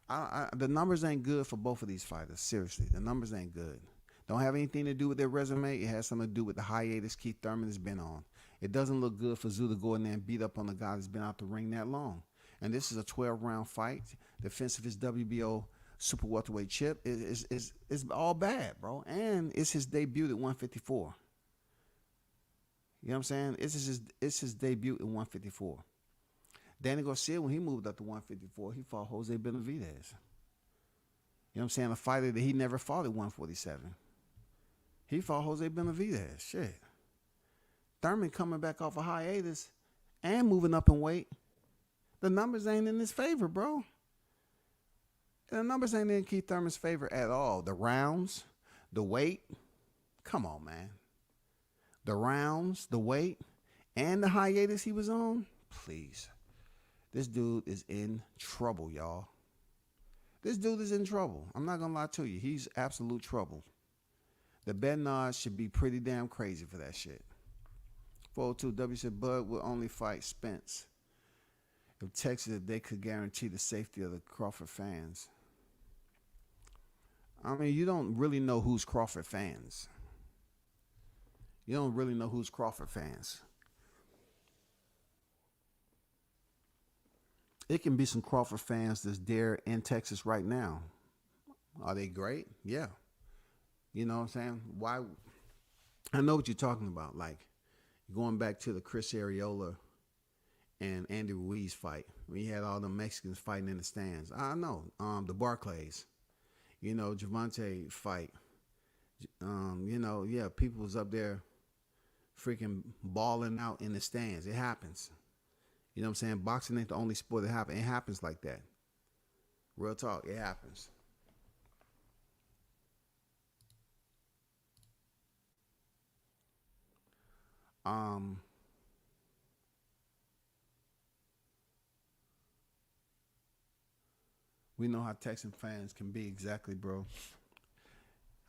The numbers ain't good for both of these fighters. Seriously, the numbers ain't good. Don't have anything to do with their resume. It has something to do with the hiatus Keith Thurman has been on. It doesn't look good for Tszyu to go in there and beat up on a guy that's been out the ring that long. And this is a 12-round fight. Defense of his WBO super welterweight chip is all bad, bro. And it's his debut at 154. You know what I'm saying? It's his debut at 154. Danny Garcia, when he moved up to 154, he fought Jose Benavidez. You know what I'm saying? A fighter that he never fought at 147. He fought Jose Benavidez. Shit. Thurman coming back off a hiatus and moving up in weight. The numbers ain't in his favor, bro. The numbers ain't in Keith Thurman's favor at all. The rounds, the weight. Come on, man. The rounds, the weight, and the hiatus he was on. Please. This dude is in trouble, y'all. This dude is in trouble. I'm not going to lie to you. He's absolute trouble. The betting odds should be pretty damn crazy for that shit. 402W said Bud will only fight Spence if Texas, if they could guarantee the safety of the Crawford fans. I mean, you don't really know who's Crawford fans. You don't really know who's Crawford fans. It can be some Crawford fans that's there in Texas right now. Are they great? Yeah. You know what I'm saying? Why? I know what you're talking about. Like, going back to the Chris Arreola and Andy Ruiz fight, we had all the Mexicans fighting in the stands. I know. The Barclays, Javante fight. People was up there freaking balling out in the stands. It happens. You know what I'm saying? Boxing ain't the only sport that happens. It happens like that. Real talk. It happens. We know how Texan fans can be exactly, bro.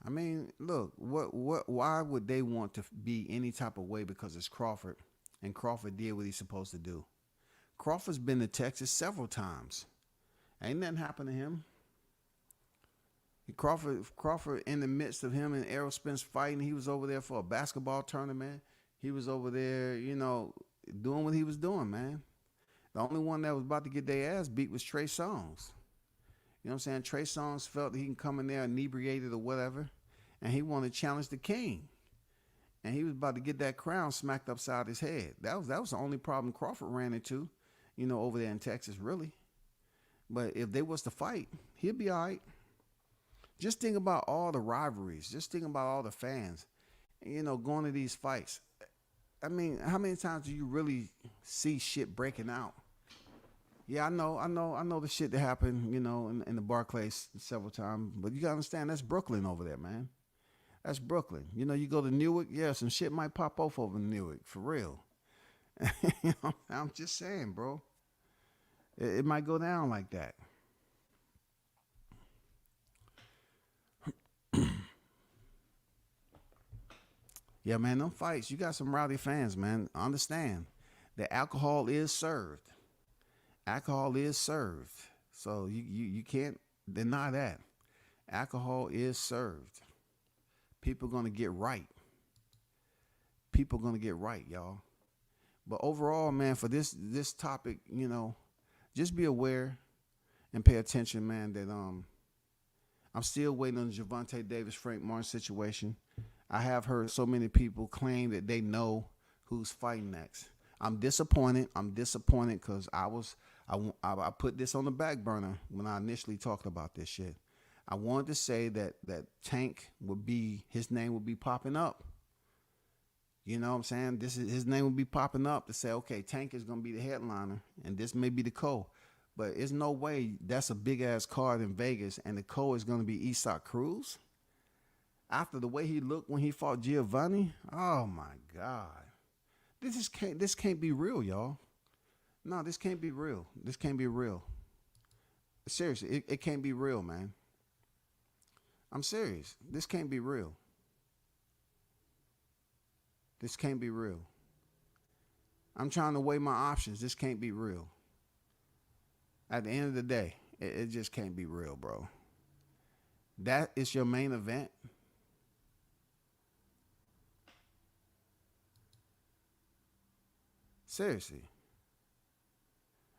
I mean, look, why would they want to be any type of way because it's Crawford and Crawford did what he's supposed to do? Crawford's been to Texas several times. Ain't nothing happened to him. Crawford in the midst of him and Errol Spence fighting, he was over there for a basketball tournament. He was over there, doing what he was doing, man. The only one that was about to get their ass beat was Trey Songz. You know what I'm saying? Trey Songz felt that he can come in there inebriated or whatever, and he wanted to challenge the king. And he was about to get that crown smacked upside his head. That was the only problem Crawford ran into, over there in Texas, really. But if they was to fight, he'd be all right. Just think about all the rivalries. Just think about all the fans, going to these fights. I mean, how many times do you really see shit breaking out? Yeah, I know the shit that happened, in the Barclays several times. But you gotta understand, that's Brooklyn over there, man. That's Brooklyn. You go to Newark, yeah, some shit might pop off over in Newark, for real. I'm just saying, bro. It might go down like that. Yeah, man, them fights, you got some rowdy fans, man. Understand that alcohol is served. Alcohol is served. So you can't deny that. Alcohol is served. People going to get right. People going to get right, y'all. But overall, man, for this topic, just be aware and pay attention, man, that I'm still waiting on the Gervonta Davis Frank Martin situation. I have heard so many people claim that they know who's fighting next. I'm disappointed because I was I put this on the back burner when I initially talked about this shit. I wanted to say that Tank his name would be popping up. You know what I'm saying? His name would be popping up to say, okay, Tank is gonna be the headliner, and this may be the co. But there's no way that's a big ass card in Vegas, and the co is gonna be Isak Cruz. After the way he looked when he fought Giovanni, oh my God, this can't be real, y'all. No, this can't be real. This can't be real. Seriously, it can't be real, man. I'm serious. This can't be real. This can't be real. I'm trying to weigh my options. This can't be real. At the end of the day, it just can't be real, bro. That is your main event. Seriously.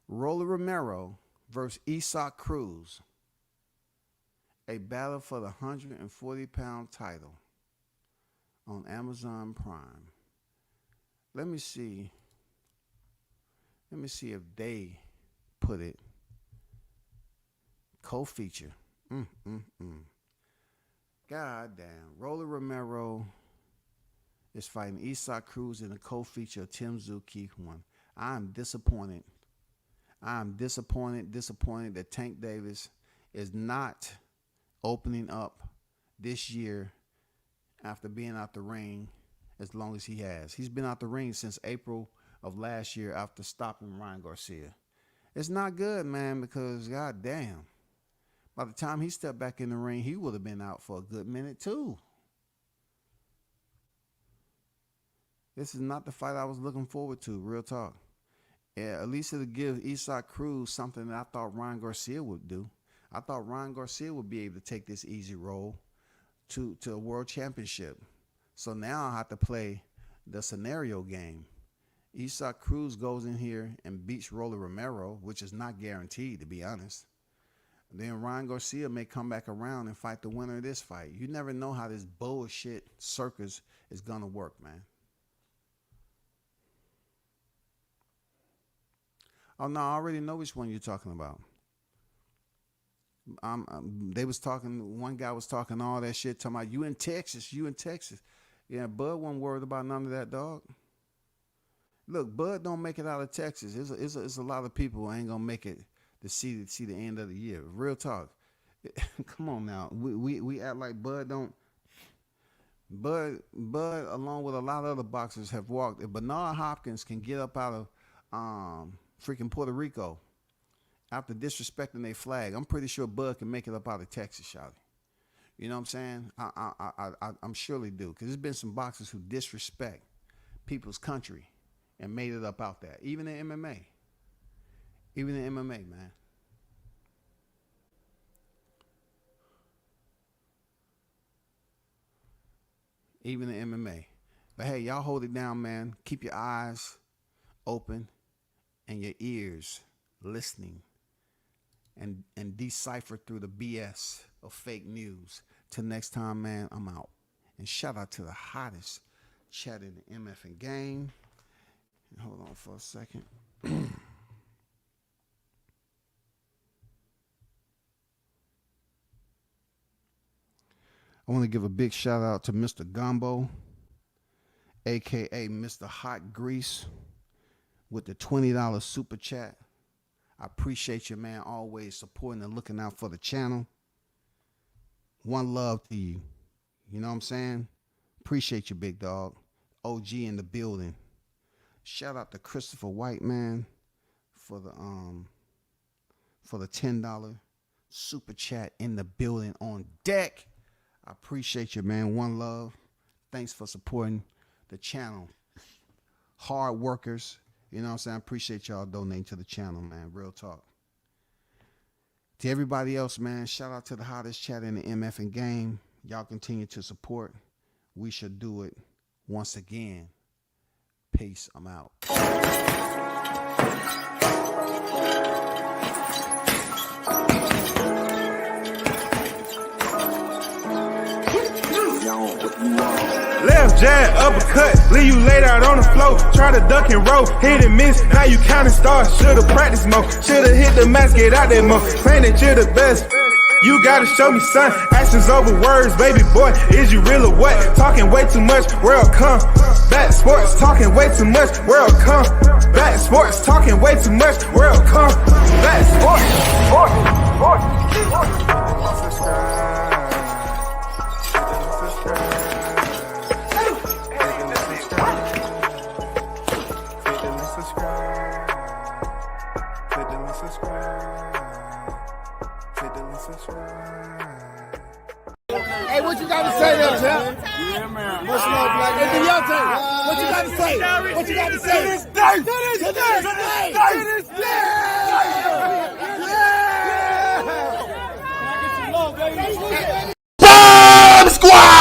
Rolly Romero versus Isak Cruz. A battle for the 140-pound title on Amazon Prime. Let me see if they put it. Co-feature. God damn. Rolly Romero is fighting Isak Cruz in a co-feature of Tszyu Keith one. I'm disappointed that Tank Davis is not opening up this year after being out the ring as long as he has. He's been out the ring since April of last year after stopping Ryan Garcia. It's not good, man, because god damn, by the time he stepped back in the ring, he would have been out for a good minute too. This is not the fight I was looking forward to, real talk. Yeah, at least it'll give Isak Cruz something that I thought Ryan Garcia would do. I thought Ryan Garcia would be able to take this easy roll to a world championship. So now I have to play the scenario game. Isak Cruz goes in here and beats Rolly Romero, which is not guaranteed, to be honest. Then Ryan Garcia may come back around and fight the winner of this fight. You never know how this bullshit circus is going to work, man. Oh, no, I already know which one you're talking about. They was talking, one guy was talking all that shit, talking about you in Texas. Yeah, Bud wasn't worried about none of that, dog. Look, Bud don't make it out of Texas. It's a lot of people who ain't gonna make it to see the end of the year. Real talk. Come on now. We act like Bud don't. Bud, along with a lot of other boxers, have walked. If Bernard Hopkins can get up out of freaking Puerto Rico after disrespecting their flag, I'm pretty sure Bud can make it up out of Texas, shawty. You know what I'm saying? I'm surely do, because there's been some boxers who disrespect people's country and made it up out there. Even in MMA. Man. Even in MMA. But hey, y'all hold it down, man. Keep your eyes open and your ears listening and decipher through the BS of fake news. Till next time, man, I'm out. And shout out to the hottest chat in the MF and game. Hold on for a second. I want to give a big shout out to Mr. Gumbo, aka Mr. Hot Grease, with the $20 super chat. I appreciate you, man, always supporting and looking out for the channel. One love to you. You know what I'm saying? Appreciate you, big dog. OG in the building. Shout out to Christopher White, man, for the $10 super chat in the building on deck. I appreciate you, man. One love. Thanks for supporting the channel. Hard workers. You know what I'm saying? I appreciate y'all donating to the channel, man. Real talk. To everybody else, man, shout out to the hottest chat in the MF and game. Y'all continue to support. We should do it once again. Peace. I'm out. What you want? Left jab, uppercut, leave you laid out on the floor. Try to duck and roll, hit and miss, now you counting stars. Should've practiced more, should've hit the mask, get out there more. Claim that you're the best. You gotta show me, son. Actions over words, baby boy. Is you real or what? Talking way too much, world come. Back sports, talking way too much, world come. Back sports, talking way too much, world come. Back sports, Hey, what you got to say there, champ? Yeah, man. What's up, Black? Hey, Deontay, what you got to say? What you got to say? To this day! To this day! To this day! Yeah! Bomb Squad!